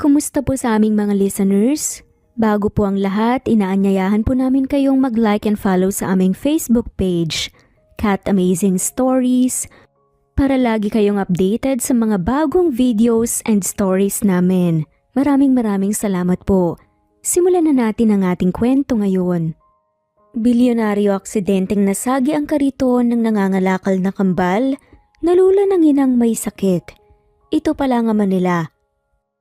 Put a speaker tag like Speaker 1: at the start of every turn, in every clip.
Speaker 1: Kumusta po sa aming mga listeners? Bago po ang lahat, inaanyayahan po namin kayong mag-like and follow sa aming Facebook page, Cat Amazing Stories, para lagi kayong updated sa mga bagong videos and stories namin. Maraming salamat po. Simulan na natin ang ating kwento ngayon. Bilyonaryo aksidenteng nasagi ang kariton ng nangangalakal na kambal, nalula ng inang may sakit. Ito pala nga Manila.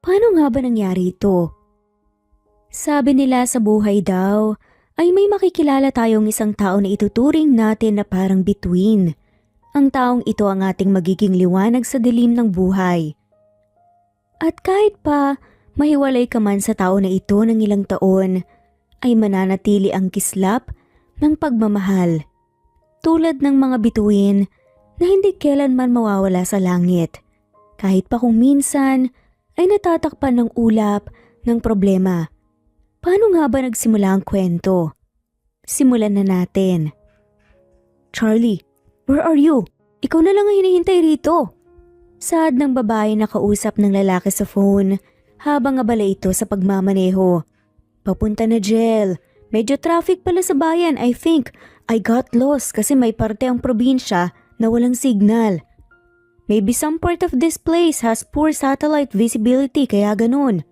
Speaker 1: Paano nga ba nangyari ito? Sabi nila sa buhay daw ay may makikilala tayong isang tao na ituturing natin na parang bituin. Ang taong ito ang ating magiging liwanag sa dilim ng buhay. At kahit pa mahiwalay ka man sa tao na ito ng ilang taon, ay mananatili ang kislap ng pagmamahal. Tulad ng mga bituin na hindi kailanman mawawala sa langit. Kahit pa kung minsan ay natatakpan ng ulap ng problema. Paano nga ba nagsimula ang kwento? Simulan na natin. Charlie, where are you? Ikaw na lang ang hinihintay rito. Saad ng babae na kausap ng lalaki sa phone habang abala ito sa pagmamaneho. Papunta na Jel. Medyo traffic pala sa bayan. I think I got lost kasi may parte ang probinsya na walang signal. Maybe some part of this place has poor satellite visibility kaya ganun.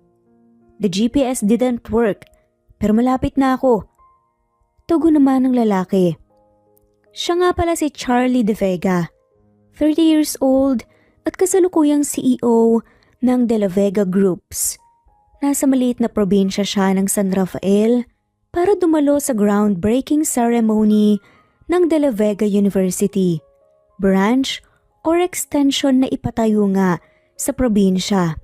Speaker 1: The GPS didn't work, pero malapit na ako. Tugon naman ng lalaki. Siya nga pala si Charlie De Vega, 30 years old at kasalukuyang CEO ng De La Vega Groups. Nasa maliit na probinsya siya ng San Rafael para dumalo sa groundbreaking ceremony ng De La Vega University, branch or extension na ipatayo nga sa probinsya.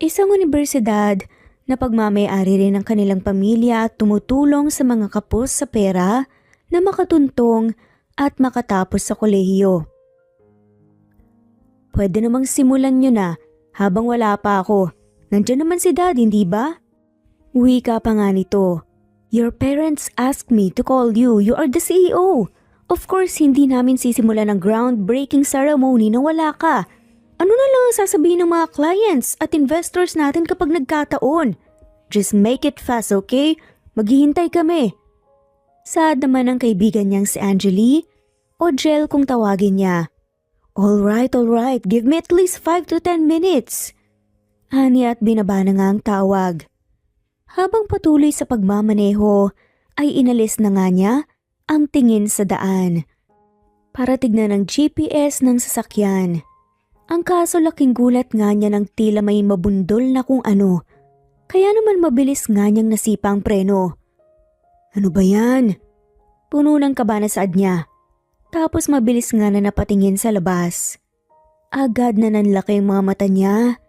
Speaker 1: Isang universidad na pagmamay-ari rin ng kanilang pamilya at tumutulong sa mga kapos sa pera na makatuntong at makatapos sa kolehiyo. Pwede namang simulan nyo na habang wala pa ako. Nandiyan naman si Dad, hindi ba? Wika pa nga nito. Your parents asked me to call you. You are the CEO. Of course, hindi namin sisimulan ang groundbreaking ceremony na wala ka. Ano na lang ang sasabihin ng mga clients at investors natin kapag nagkataon? Just make it fast, okay? Maghihintay kami. Saad naman ng kaibigan niyang si Angeli o Jel kung tawagin niya. Alright. Give me at least 5 to 10 minutes. Ani at binaba na nga ang tawag. Habang patuloy sa pagmamaneho, ay inalis na nga niya ang tingin sa daan para tignan ang GPS ng sasakyan. Ang kaso laking gulat nga niya ng tila may mabundol na kung ano, kaya naman mabilis nga niyang nasipa ang preno. Ano ba yan? Puno ng kaba na saad niya, tapos mabilis nga na napatingin sa labas. Agad na nanlaki ang mga mata niya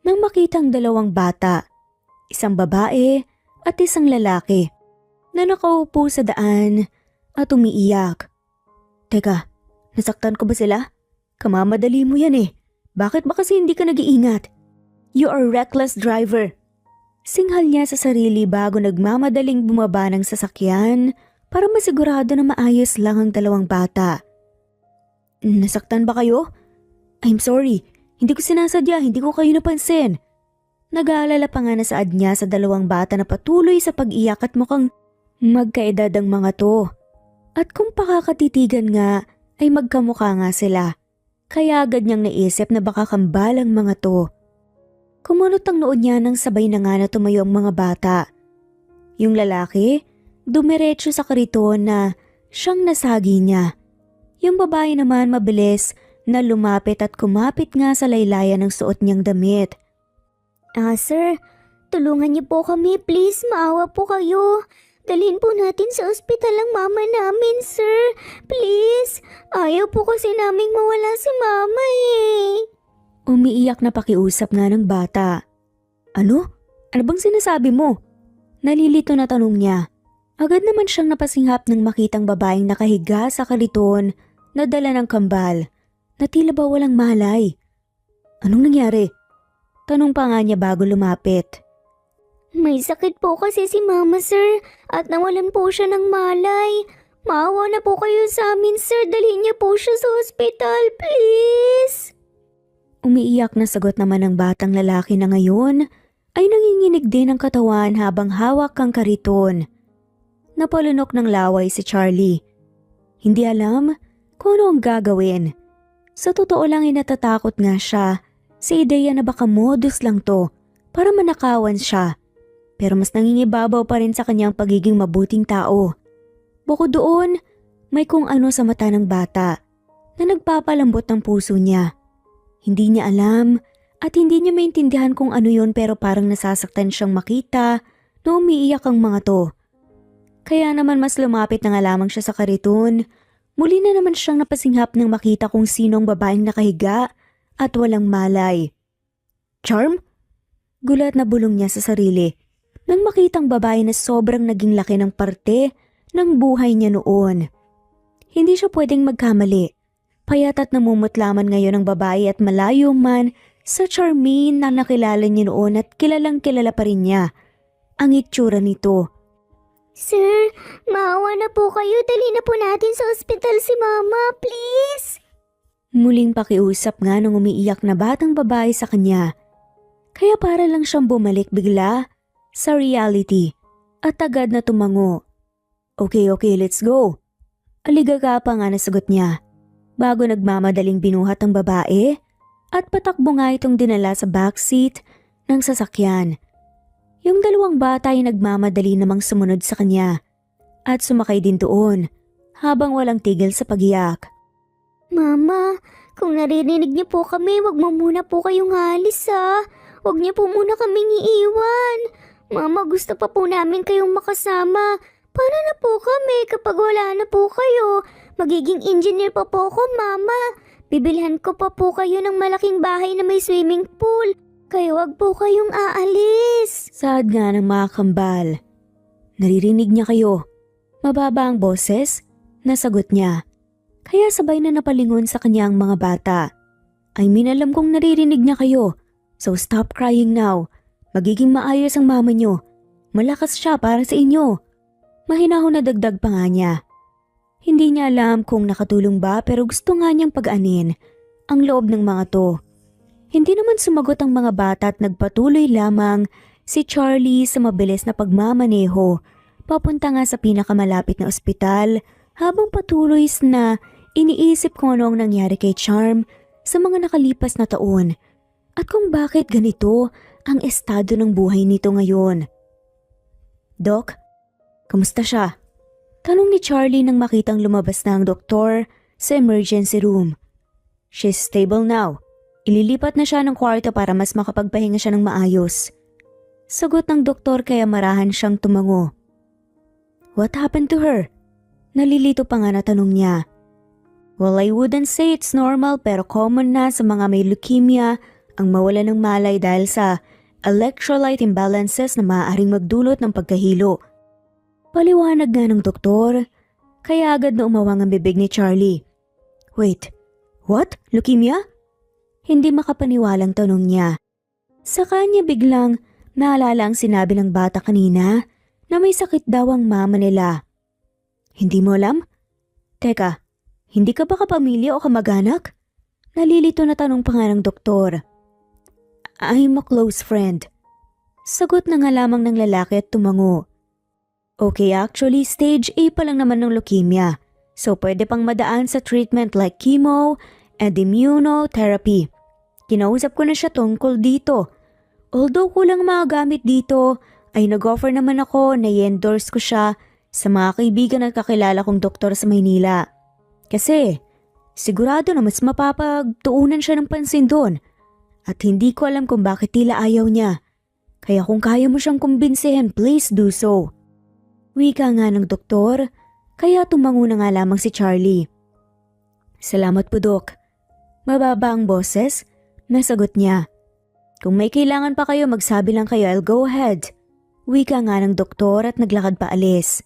Speaker 1: nang makitang dalawang bata, isang babae at isang lalaki na nakaupo sa daan at umiiyak. Teka, nasaktan ko ba sila? Kamamadali mo yan eh. Bakit ba kasi hindi ka nag-iingat? You are reckless driver. Singhal niya sa sarili bago nagmamadaling bumaba ng sasakyan para masigurado na maayos lang ang dalawang bata. Nasaktan ba kayo? I'm sorry. Hindi ko sinasadya, hindi ko kayo napansin. Nag-aalala pa nga na saad niya sa dalawang bata na patuloy sa pag-iyak at mukhang magkaedad ang mga to. At kung pakakatitigan nga ay magkamukha nga sila. Kaya agad niyang naisip na baka kambal ang mga to. Kumunot ang noon niya nang sabay na nga na tumayo ang mga bata. Yung lalaki, dumiretso sa kariton na siyang nasagi niya. Yung babae naman mabilis na lumapit at kumapit nga sa laylayan ng suot niyang damit.
Speaker 2: Sir, tulungan niyo po kami please, maawa po kayo. Dalhin po natin sa ospital ang mama namin, sir. Please, ayaw po kasi naming mawala si mama eh.
Speaker 1: Umiiyak na pakiusap nga ng bata. Ano? Ano bang sinasabi mo? Nalilito na tanong niya. Agad naman siyang napasinghap nang makitang babaeng nakahiga sa kariton na dala ng kambal na tila ba walang malay. Anong nangyari? Tanong pa nga niya bago lumapit.
Speaker 2: May sakit po kasi si mama, sir, at nawalan po siya ng malay. Maawa na po kayo sa amin, sir. Dalhin niyo po siya sa ospital, please.
Speaker 1: Umiiyak na sagot naman ng batang lalaki na ngayon ay nanginginig din ang katawan habang hawak ang kariton. Napalunok ng laway si Charlie. Hindi alam kung ano ang gagawin. Sa totoo lang ay natatakot nga siya sa ideya na baka modus lang to para manakawan siya. Pero mas nangingibabaw pa rin sa kanyang pagiging mabuting tao. Bukod doon, may kung ano sa mata ng bata na nagpapalambot ng puso niya. Hindi niya alam at hindi niya maintindihan kung ano yun pero parang nasasaktan siyang makita na umiiyak ang mga to. Kaya naman mas lumapit na nga lamang siya sa kariton. Muli na naman siyang napasinghap nang makita kung sino ang babaeng nakahiga at walang malay. Charm? Gulat na bulong niya sa sarili nang makitang babae na sobrang naging laki ng parte ng buhay niya noon. Hindi siya pwedeng magkamali. Payat at namumutlaman ngayon ang babae at malayo man sa Charmaine na nakilala niya noon at kilalang kilala pa rin niya ang itsura nito.
Speaker 2: Sir, maawa na po kayo. Dali na po natin sa ospital si Mama, please.
Speaker 1: Muling pakiusap nga ng umiiyak na batang babae sa kanya. Kaya para lang siyang bumalik bigla sa reality at agad na tumango. Okay, let's go. Aligaga pa nga nasagot niya bago nagmamadaling binuhat ang babae at patakbo nga itong dinala sa backseat ng sasakyan. Yung dalawang bata ay nagmamadali namang sumunod sa kanya at sumakay din doon habang walang tigil sa pagiyak.
Speaker 2: Mama, kung naririnig niyo po kami, wag mo muna po kayong alis ha. Wag niyo po muna kaming iiwan. Mama, gusto pa po namin kayong makasama. Paano na po kami kapag wala na po kayo? Magiging engineer pa po ako, Mama. Bibilhan ko pa po kayo ng malaking bahay na may swimming pool. Kaya wag po kayong aalis.
Speaker 1: Saad nga ng mga kambal. Naririnig niya kayo. Mababa ang boses, nasagot niya. Kaya sabay na napalingon sa kanya ang mga bata. I mean, alam kong naririnig niya kayo. So stop crying now. Magiging maayos ang mama niyo. Malakas siya para sa inyo. Mahinahon na dagdag pa nga niya. Hindi niya alam kung nakatulong ba pero gusto nga niyang pag-anin ang loob ng mga to. Hindi naman sumagot ang mga bata at nagpatuloy lamang si Charlie sa mabilis na pagmamaneho papunta nga sa pinakamalapit na ospital habang patuloy na iniisip kung ano ang nangyari kay Charm sa mga nakalipas na taon at kung bakit ganito ang estado ng buhay nito ngayon. Doc, kamusta siya? Tanong ni Charlie nang makitang lumabas na ang doktor sa emergency room. She's stable now. Ililipat na siya ng kwarto para mas makapagpahinga siya ng maayos. Sagot ng doktor kaya marahan siyang tumango. What happened to her? Nalilito pa nga na tanong niya. Well, I wouldn't say it's normal pero common na sa mga may leukemia ang mawala ng malay dahil sa electrolyte imbalances na maaaring magdulot ng pagkahilo. Paliwanag nga ng doktor, kaya agad na umawang ang bibig ni Charlie. Wait, what? Leukemia? Hindi makapaniwalang tanong niya. Sa kanya biglang naalala ang sinabi ng bata kanina na may sakit daw ang mama nila. Hindi mo alam? Teka, hindi ka ba kapamilya o kamag-anak? Nalilito na tanong pa nga ng doktor. I'm a close friend. Sagot na nga lamang ng lalaki at tumango. Okay, actually stage A pa lang naman ng leukemia. So pwede pang madaan sa treatment like chemo and immunotherapy. Kinausap ko na siya tungkol dito. Although kulang mga gamit dito, ay nag-offer naman ako na i-endorse ko siya sa mga kaibigan at kakilala kong doktor sa Maynila. Kasi sigurado na mas mapapagtuunan siya ng pansin doon. At hindi ko alam kung bakit tila ayaw niya. Kaya kung kaya mo siyang kumbinsihin, please do so. Wika nga ng doktor, kaya tumango na nga lamang si Charlie. Salamat po, Dok. Mababa ang boses, nasagot niya. Kung may kailangan pa kayo, magsabi lang kayo, I'll go ahead. Wika nga ng doktor at naglakad pa alis.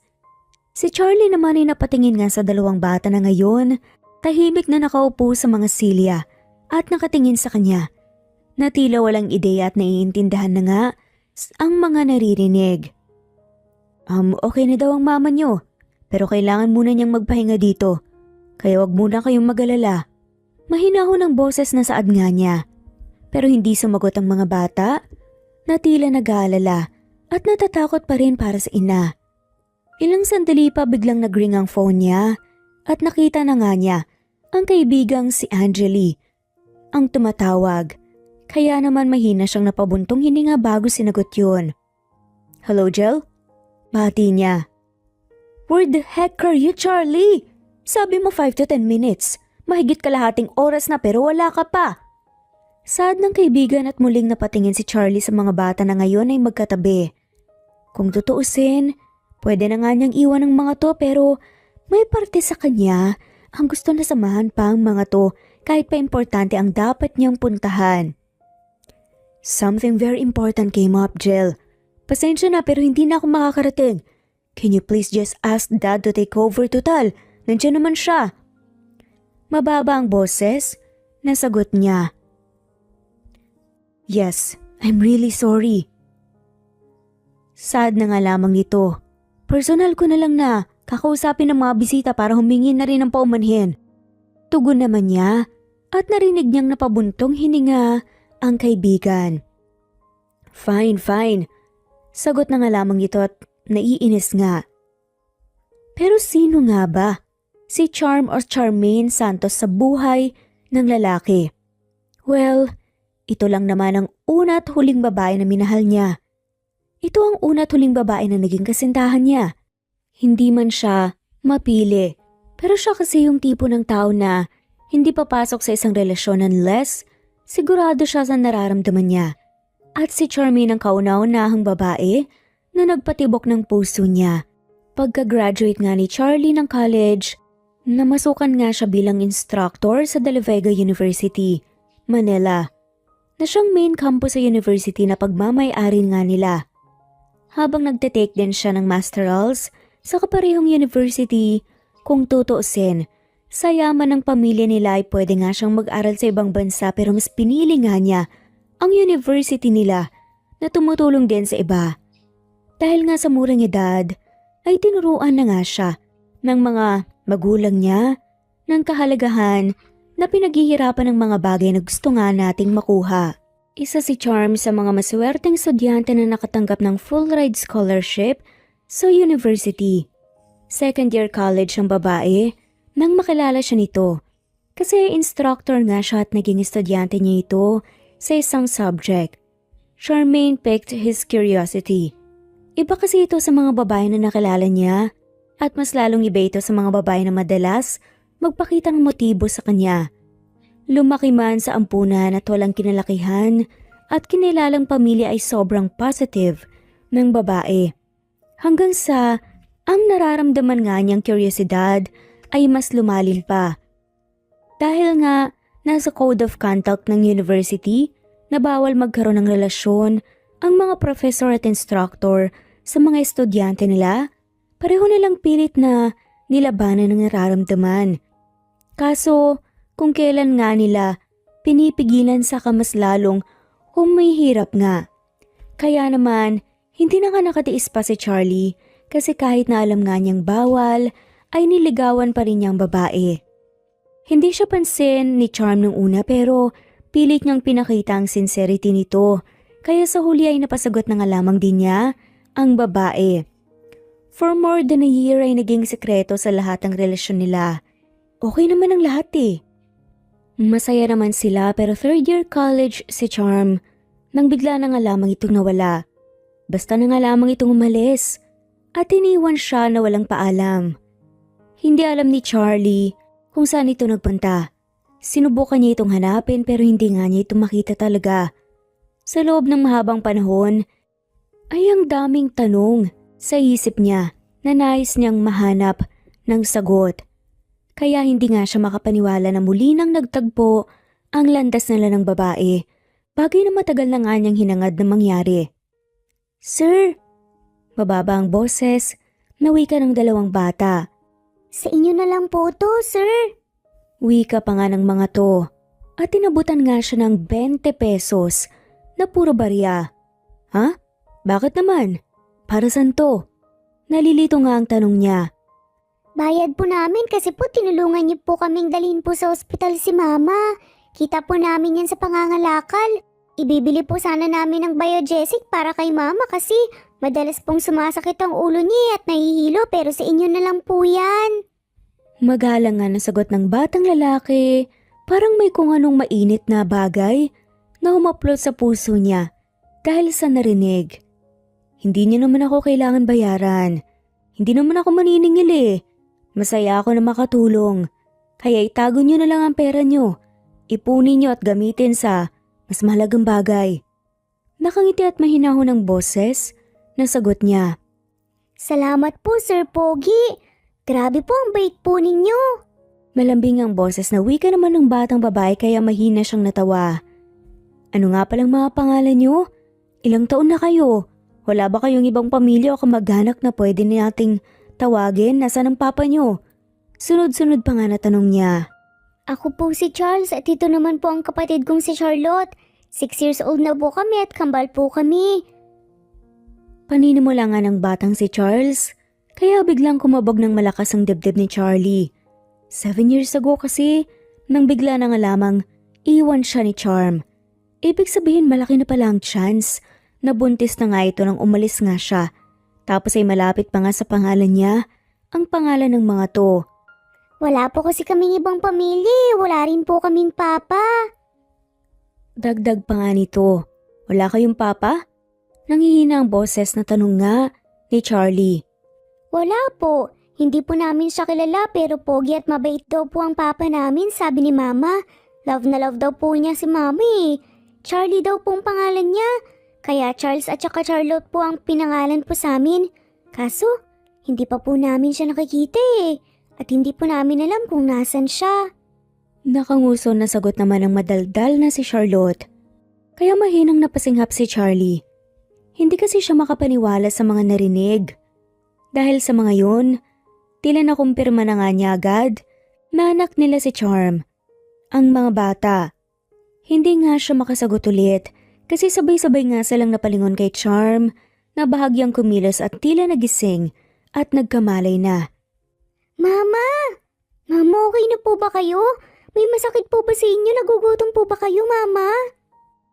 Speaker 1: Si Charlie naman ay napatingin nga sa dalawang bata na ngayon, tahimik na nakaupo sa mga silya at nakatingin sa kanya. Na tila walang ideya at naiintindihan na nga ang mga naririnig. Okay na daw ang mama niyo, pero kailangan muna niyang magpahinga dito. Kaya wag muna kayong mag-alala. Mahinahon ang boses na saad nga niya. pero hindi sumagot ang mga bata na tila nag-aalala at natatakot pa rin para sa ina. Ilang sandali pa biglang nag-ring ang phone niya at nakita na nga niya ang kaibigang si Angeli ang tumatawag. Kaya naman mahina siyang napabuntong hininga bago sinagot yun. "Hello, Jel?" Bati niya. "Where the heck are you, Charlie? Sabi mo 5 to 10 minutes. Mahigit kalahating oras na pero wala ka pa." Sad ng kaibigan at muling napatingin si Charlie sa mga bata na ngayon ay magkatabi. Kung tutuusin, pwede na nga niyang iwan ang mga to pero may parte sa kanya ang gusto na samahan pa ang mga to kahit pa importante ang dapat niyang puntahan. "Something very important came up, Jill. Pasensya na pero hindi na ako makakarating. Can you please just ask Dad to take over, total? Nandiyan naman siya." Mababa ang boses, nasagot niya. "Yes, I'm really sorry." Sad na nga lamang nito. Personal ko na lang na kakausapin ng mga bisita para humingi na rin ng paumanhin. Tugon naman niya at narinig niyang napabuntong hininga ang kaibigan. Fine. Sagot na nga lamang ito at naiinis nga. Pero sino nga ba si Charm or Charmaine Santos sa buhay ng lalaki? Well, ito lang naman ang una at huling babae na minahal niya. Ito ang una at huling babae na naging kasintahan niya. Hindi man siya mapili, pero siya kasi yung tipo ng tao na hindi papasok sa isang relasyon unless sigurado siya sa nararamdaman niya. At si Charmaine ang kauna-unahang babae na nagpatibok ng puso niya. Pagka-graduate nga ni Charlie ng college, namasukan nga siya bilang instructor sa De La Vega University, Manila, na siyang main campus sa university na pagmamay-ari nga nila. Habang nagte-take din siya ng masterals sa kaparehong university, kung tutuusin, sa yaman ng pamilya nila ay pwede nga siyang mag-aral sa ibang bansa pero mas pinili nga niya ang university nila na tumutulong din sa iba. Dahil nga sa murang edad, ay tinuruan na nga siya ng mga magulang niya ng kahalagahan na pinaghihirapan ng mga bagay na gusto nga nating makuha. Isa si Charm sa mga maswerteng estudyante na nakatanggap ng full ride scholarship sa university. Second year college ang babae nang makilala siya nito. Kasi instructor nga siya at naging estudyante niya ito sa isang subject. Charmaine piqued his curiosity. Iba kasi ito sa mga babae na nakilala niya at mas lalong iba ito sa mga babae na madalas magpakita ng motibo sa kanya. Lumaki man sa ampunan at walang kinalakihan at kinilalang pamilya ay sobrang positive ng babae. Hanggang sa ang nararamdaman nga niyang kuryosidad ay mas lumalim pa. Dahil nga nasa code of conduct ng university na bawal magkaroon ng relasyon ang mga professor at instructor sa mga estudyante nila, pareho nilang pilit na nilabanan ng nararamdaman. Kaso kung kailan nga nila pinipigilan sa mas lalong humihirap nga. Kaya naman hindi na nga nakatiis pa si Charlie kasi kahit na alam nga niyang bawal ay niligawan pa rin niyang babae. Hindi siya pansin ni Charm nung una pero pilit niyang pinakita ang sincerity nito kaya sa huli ay napasagot na nga lamang din niya ang babae. For more than a year ay naging sekreto sa lahat ng relasyon nila. Okay naman ang lahat eh. Masaya naman sila pero third year college si Charm nang bigla na nga lamang itong nawala. Basta na nga lamang itong umalis at iniwan siya na walang paalam. Hindi alam ni Charlie kung saan ito nagpunta. Sinubukan niya itong hanapin pero hindi nga niya ito makita talaga. Sa loob ng mahabang panahon ay ang daming tanong sa isip niya na nais niyang mahanap ng sagot. Kaya hindi nga siya makapaniwala na muli nang nagtagpo ang landas nila ng babae. Bagay na matagal na nga niyang hinangad na mangyari. "Sir!" Mababa ang boses, nawika ng dalawang bata.
Speaker 2: Sa inyo na lang po to, sir.
Speaker 1: Wika pa nga ng mga to. At tinabutan nga siya ng 20 pesos na puro barya. Ha? Bakit naman? Para saan to? Nalilito nga ang tanong niya.
Speaker 2: Bayad po namin kasi po tinulungan niyo po kaming dalhin po sa ospital si Mama. Kita po namin yan sa pangangalakal. Ibibili po sana namin ng Biogesic para kay mama kasi madalas pong sumasakit ang ulo niya at nahihilo pero sa inyo na lang po yan.
Speaker 1: Magalang nga na sagot ng batang lalaki, parang may kung anong mainit na bagay na humaplot sa puso niya dahil sa narinig. Hindi niyo naman ako kailangan bayaran. Hindi naman ako maniningil eh. Masaya ako na makatulong. Kaya itago niyo na lang ang pera niyo. Ipunin niyo at gamitin sa mas mahalagang bagay. Nakangiti at mahinahon ng boses na sagot niya.
Speaker 2: Salamat po, Sir Pogi. Grabe po ang bait po ninyo.
Speaker 1: Malambing ang boses na wika naman ng batang babae kaya mahina siyang natawa. Ano nga palang mga pangalan niyo? Ilang taon na kayo? Wala ba kayong ibang pamilya o kamag-anak na pwede nating tawagin? Nasaan ang papa niyo? Sunod-sunod pa nga na tanong niya.
Speaker 2: Ako po si Charles at ito naman po ang kapatid kong si Charlotte. 6 years old na po kami at kambal po kami.
Speaker 1: Paninimula nga ng batang si Charles, kaya biglang kumabog ng malakas ang dibdib ni Charlie. 7 years ago kasi, nang bigla na nga lamang, iwan siya ni Charm. Ibig sabihin malaki na pala ang chance na buntis na nga ito nang umalis nga siya. Tapos ay malapit pa nga sa pangalan niya, ang pangalan ng mga to.
Speaker 2: Wala po kasi kaming ibang pamilya. Wala rin po kaming papa.
Speaker 1: Dagdag pa nga nito, wala kayong papa? Nangihina ang boses na tanong nga ni Charlie.
Speaker 2: Wala po. Hindi po namin siya kilala pero pogi at mabait daw po ang papa namin, sabi ni mama. Love na love daw po niya si mama eh. Charlie daw pong pangalan niya. Kaya Charles at saka Charlotte po ang pinangalan po sa amin. Kaso, hindi pa po namin siya nakikita eh. At hindi po namin alam kung nasan siya.
Speaker 1: Nakanguso na sagot naman ng madaldal na si Charlotte. Kaya mahinang napasinghap si Charlie. Hindi kasi siya makapaniwala sa mga narinig. Dahil sa mga yun, tila nakumpirma na nga niya agad na anak nila si Charm. Ang mga bata. Hindi nga siya makasagot ulit kasi sabay-sabay nga silang napalingon kay Charm na bahagyang kumilos at tila nagising at nagkamalay na.
Speaker 2: Mama! Mama, okay na po ba kayo? May masakit po ba sa inyo? Nagugutom po ba kayo, Mama?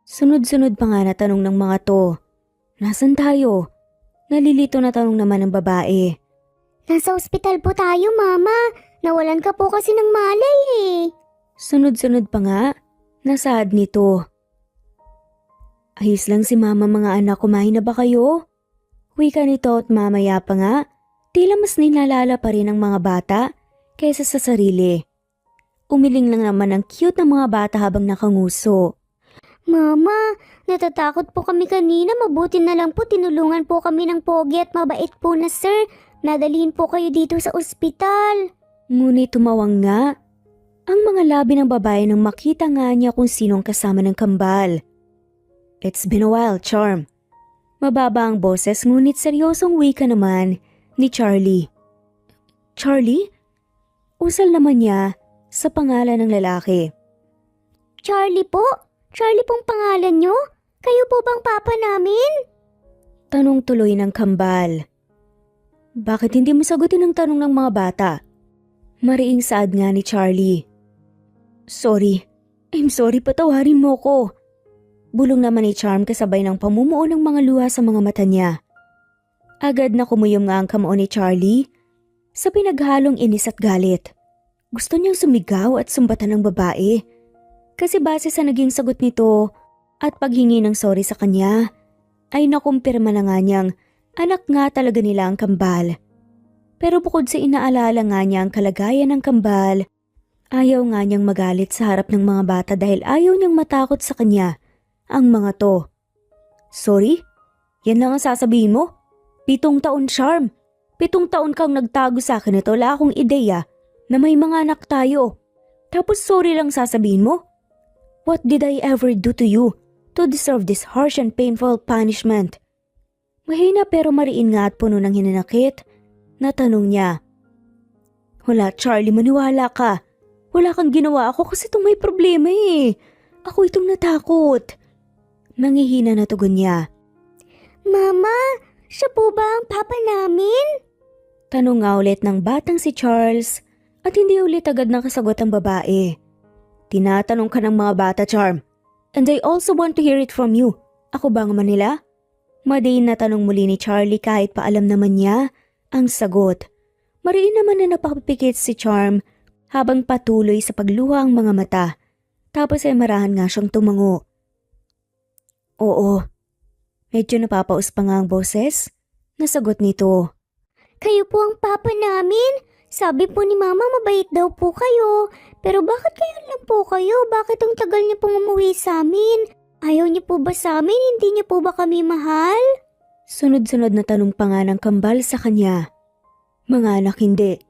Speaker 1: Sunod-sunod pa nga na tanong ng mga to. Nasaan tayo? Nalilito na tanong naman ng babae.
Speaker 2: Nasa ospital po tayo, Mama. Nawalan ka po kasi ng malay eh.
Speaker 1: Sunod-sunod pa nga, nasaad nito. Ayos lang si Mama, mga anak, kumain na ba kayo? Wika nito at mamaya pa nga, tila mas nilalala pa rin ang mga bata kaysa sa sarili. Umiling lang naman ang cute ng mga bata habang nakanguso.
Speaker 2: Mama, natatakot po kami kanina. Mabuti na lang po tinulungan po kami ng pogi at mabait po na sir. Nadalhin po kayo dito sa ospital.
Speaker 1: Ngunit tumawang nga ang mga labi ng babae nang makita nga niya kung sinong kasama ng kambal. It's been a while, Charm. Mababa ang boses ngunit seryosong wika naman ni Charlie. Charlie? Usal naman niya sa pangalan ng lalaki.
Speaker 2: Charlie po? Charlie pong pangalan nyo? Kayo po bang papa namin?
Speaker 1: Tanong tuloy ng kambal. Bakit hindi mo sagutin ang tanong ng mga bata? Mariing saad nga ni Charlie. Sorry. I'm sorry, patawarin mo ko. Bulong naman ni Charm kasabay ng pamumuo ng mga luha sa mga mata niya. Agad na kumuyom nga ang kamao ni Charlie sa pinaghalong inis at galit. Gusto niyang sumigaw at sumbatan ng babae. Kasi base sa naging sagot nito at paghingi ng sorry sa kanya, ay nakumpirma na nga niyang anak nga talaga nila ang kambal. Pero bukod sa inaalala nga niya ang kalagayan ng kambal, ayaw nga niyang magalit sa harap ng mga bata dahil ayaw niyang matakot sa kanya ang mga to. Sorry? Yan lang ang sasabihin mo? 7 taon, Charm. 7 taon kang nagtago sa akin ito, wala akong ideya na may mga anak tayo. Tapos sorry lang sasabihin mo? What did I ever do to you to deserve this harsh and painful punishment? Mahina pero mariin nga at puno ng hinanakit na tanong niya. Wala, Charlie, maniwala ka. Wala kang ginawa ako kasi itong may problema eh. Ako itong natakot. Nangihina na tugon niya.
Speaker 2: Mama, siya po ba ang papa namin?
Speaker 1: Tanong nga ulit ng batang si Charles at hindi ulit agad nakasagot ang babae. Tinatanong ka ng mga bata, Charm. And I also want to hear it from you. Ako ba naman nila? Madain na tanong muli ni Charlie kahit pa alam naman niya ang sagot. Mariin naman na napapikit si Charm habang patuloy sa pagluha ang mga mata. Tapos ay marahan nga siyang tumango. Oo, medyo napapaus pa nga ang boses. Nasagot nito.
Speaker 2: Kayo po ang papa namin. Sabi po ni Mama mabait daw po kayo. Pero bakit kayo lang po kayo? Bakit ang tagal niyo pong umuwi sa amin? Ayaw niyo po ba sa amin? Hindi niyo po ba kami mahal?
Speaker 1: Sunod-sunod na tanong pa nga ng kambal sa kanya. Mga anak, hindi.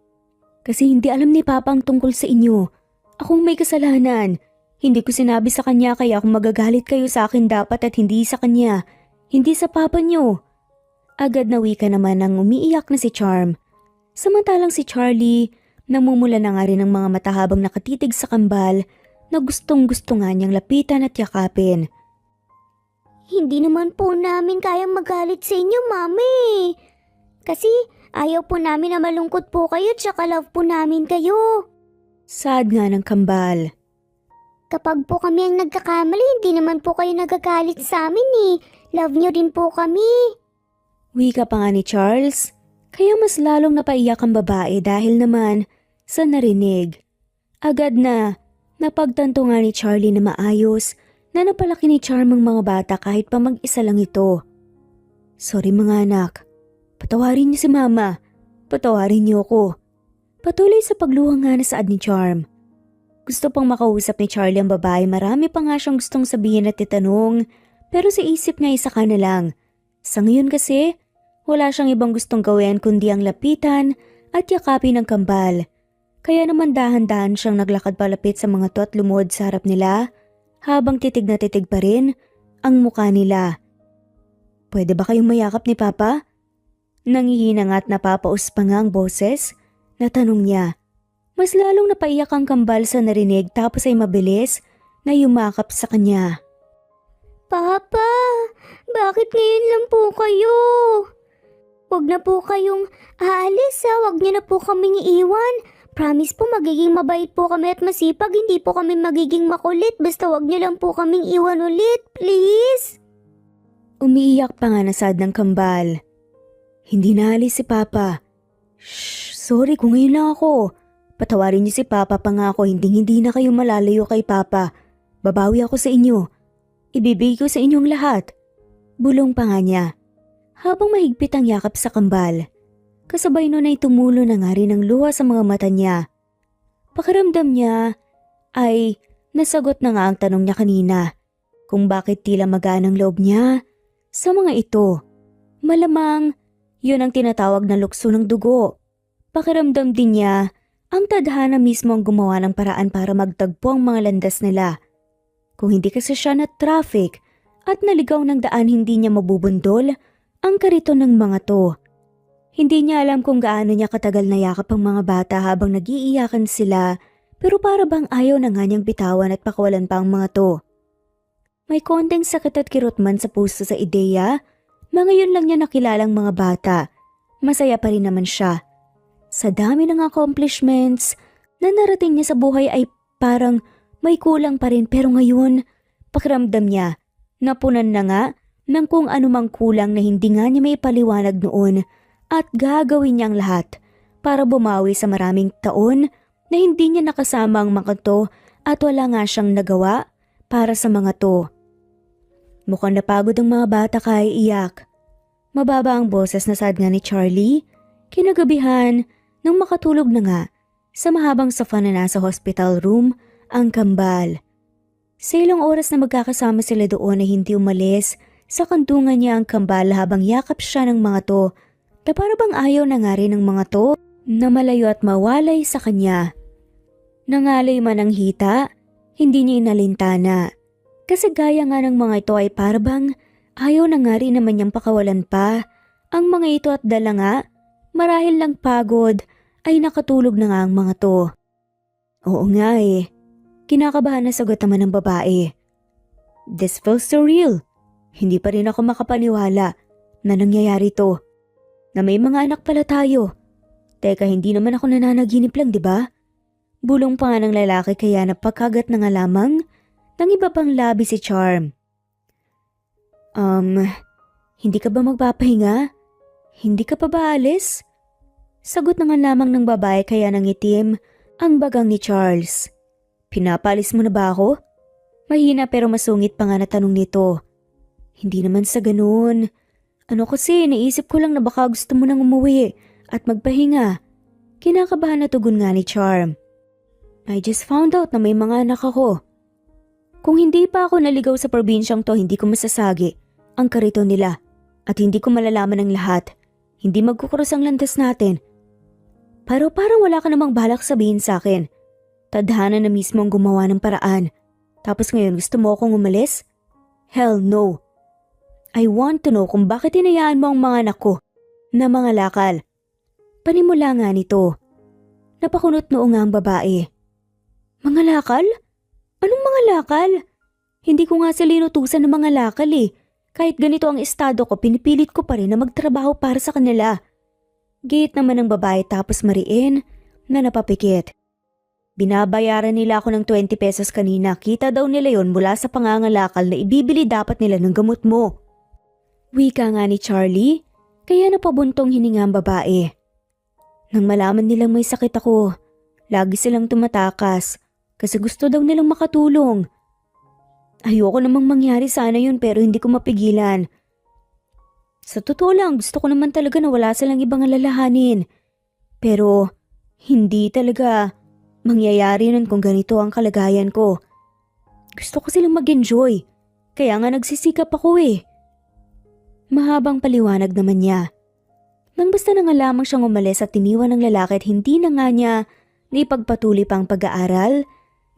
Speaker 1: Kasi hindi alam ni Papa ang tungkol sa inyo. Akong may kasalanan. Hindi ko sinabi sa kanya kaya kung magagalit kayo sa akin dapat at hindi sa kanya. Hindi sa Papa niyo. Agad na wika naman ang umiiyak na si Charm. Samantalang si Charlie, namumula na nga rin ang mga mata habang nakatitig sa kambal na gustong-gusto nga niyang lapitan at yakapin.
Speaker 2: Hindi naman po namin kayang magalit sa inyo, Mami. Kasi ayaw po namin na malungkot po kayo tsaka love po namin kayo.
Speaker 1: Sad nga ng kambal.
Speaker 2: Kapag po kami ang nagkakamali, hindi naman po kayo nagagalit sa amin eh. Love niyo din po kami.
Speaker 1: Wika pa nga ni Charles, kaya mas lalong napaiyak ang babae dahil naman sa narinig. Agad na napagtanto nga ni Charlie na maayos na napalaki ni Charm ang mga bata kahit pa mag-isa lang ito. Sorry mga anak, patawarin niyo si Mama, patawarin niyo ako. Patuloy sa pagluha nga na saad ni Charm. Gusto pang makausap ni Charlie ang babae, marami pa nga siyang gustong sabihin at itanong, pero sa isip niya isa ka na lang. Sa ngayon kasi, wala siyang ibang gustong gawin kundi ang lapitan at yakapin ng kambal. Kaya naman dahan-dahan siyang naglakad palapit sa mga to at lumuhod sa harap nila habang titig na titig pa rin ang mukha nila. Pwede ba kayong mayakap ni Papa? Nangihina nga at napapaus pa nga ang boses na tanong niya. Mas lalong napaiyak ang kambal sa narinig tapos ay mabilis na yumakap sa kanya.
Speaker 2: Papa, bakit ngayon lang po kayo? Huwag na po kayong aalis ha, huwag niyo na po kaming iiwan. Promise po magiging mabait po kami at masipag, hindi po kami magiging makulit. Basta huwag niyo lang po kaming iwan ulit, please.
Speaker 1: Umiiyak pa nga na sad ng kambal. Hindi naalis si Papa. Shh, sorry kung ngayon lang ako. Patawarin niyo si Papa, pangako hindi na kayo malalayo kay Papa. Babawi ako sa inyo. Ibibigay ko sa inyong lahat. Bulong pa nga niya. Habang mahigpit ang yakap sa kambal. Kasabay nun ay tumulo na nga rin ang luha sa mga mata niya. Pakiramdam niya ay nasagot na nga ang tanong niya kanina. Kung bakit tila magaan ang loob niya sa mga ito. Malamang yun ang tinatawag na lukso ng dugo. Pakiramdam din niya ang tadhana mismo ang gumawa ng paraan para magtagpo ang mga landas nila. Kung hindi kasi siya na traffic at naligaw ng daan hindi niya mabubundol ang kariton ng mga to. Hindi niya alam kung gaano niya katagal na yakap ang mga bata habang nag-iiyakan sila pero para bang ayaw na nga niyang bitawan at pakawalan pa ang mga to. May konting sakit at kirot man sa puso sa ideya na ngayon lang niya nakilalang mga bata. Masaya pa rin naman siya. Sa dami ng accomplishments na narating niya sa buhay ay parang may kulang pa rin pero ngayon pakiramdam niya napunan na nga ng kung anumang kulang na hindi nga niya may paliwanag noon at gagawin niya ang lahat para bumawi sa maraming taon na hindi niya nakasama ang mga to at wala nga siyang nagawa para sa mga to. Mukhang napagod ang mga bata kaya iyak. Mababa ang boses na sad nga ni Charlie. Kinagabihan nang makatulog na nga sa mahabang sofa na nasa hospital room ang kambal. Sa ilang oras na magkakasama sila doon ay hindi umalis sa kandungan niya ang kambal habang yakap siya ng mga to na para bang ayaw na nga rin ng mga to na malayo at mawalay sa kanya. Nangalay man ang hita, hindi niya inalintana. Kasi gaya nga ng mga ito ay para bang ayaw na nga rin naman niyang pakawalan pa ang mga ito at dala nga marahil lang pagod ay nakatulog na nga ang mga to. Oo nga eh. Kinakabahan na sagot naman ng babae. This feels so real. Hindi pa rin ako makapaniwala na nangyayari to. Na may mga anak pala tayo. Teka, hindi naman ako nananaginip lang, di ba? Bulong pa nga ng lalaki kaya napagkagat na nga lamang ng iba pang labi si Charm. Hindi ka ba magpapahinga? Hindi ka pa ba alis? Sagot na nga lamang ng babae kaya nangitim ang bagang ni Charles. Pinapalis mo na ba ako? Mahina pero masungit pa nga na tanong nito. Hindi naman sa ganun. Ano kasi, naisip ko lang na baka gusto mo nang umuwi at magpahinga. Kinakabahan na tugon nga ni Charm. I just found out na may mga anak ako. Kung hindi pa ako naligaw sa probinsyang to, hindi ko masasagi ang karito nila at hindi ko malalaman ang lahat. Hindi magkukuros ang landas natin. Pero parang wala ka namang balak sabihin sa akin. Tadhana na mismo ang gumawa ng paraan. Tapos ngayon gusto mo akong umalis? Hell no. I want to know kung bakit hinayaan mo ang mga anak ko na mga lakal. Panimula nga nito. Napakunot noo nga ang babae. Mga lakal? Anong mga lakal? Hindi ko nga sila inutusan ng mga lakal eh. Kahit ganito ang estado ko, pinipilit ko pa rin na magtrabaho para sa kanila. Gate naman ng babae tapos mariin na napapikit. Binabayaran nila ako ng 20 pesos kanina. Kita daw nila yon mula sa pangangalakal na ibibili dapat nila ng gamot mo. Wika nga ni Charlie, kaya napabuntong hininga ang babae. Nang malaman nilang may sakit ako, lagi silang tumatakas kasi gusto daw nilang makatulong. Ayoko namang mangyari sana yun pero hindi ko mapigilan. Sa totoo lang, gusto ko naman talaga na wala silang ibang alalahanin. Pero hindi talaga mangyayari nun kung ganito ang kalagayan ko. Gusto ko silang mag-enjoy, kaya nga nagsisikap ako eh. Mahabang paliwanag naman niya. Nang basta na nga lamang siyang umalis at tiniwan ng lalaki at hindi na nga niya naipagpatuloy pa ang pag-aaral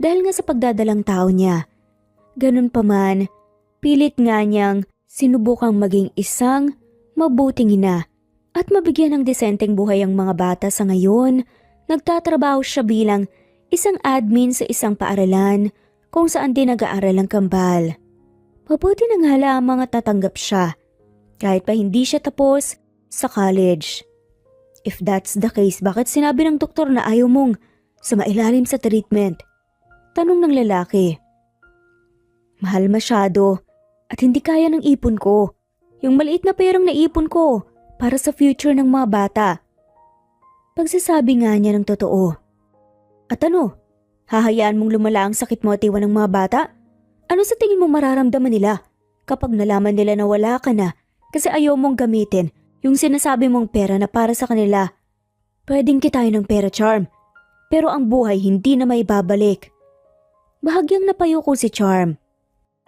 Speaker 1: dahil nga sa pagdadalang tao niya. Ganun pa man, pilit nga niyang sinubukang maging isang mabuting ina at mabigyan ng desenteng buhay ang mga bata sa ngayon. Nagtatrabaho siya bilang isang admin sa isang paaralan kung saan din nag-aaral ang kambal. Mabuti na nga lamang at tatanggap siya kahit pa hindi siya tapos sa college. If that's the case, bakit sinabi ng doktor na ayaw mong sumailalim sa treatment? Tanong ng lalaki. Mahal masyado at hindi kaya ng ipon ko. Yung maliit na perang naipon ko para sa future ng mga bata. Pagsasabi nga niya ng totoo. At ano? Hahayaan mong lumala ang sakit mo at iwan ng mga bata? Ano sa tingin mo mararamdaman nila kapag nalaman nila na wala ka na kasi ayaw mong gamitin yung sinasabi mong pera na para sa kanila? Pwedeng kitain ng pera, Charm. Pero ang buhay hindi na may babalik. Bahagyang napayuko si Charm.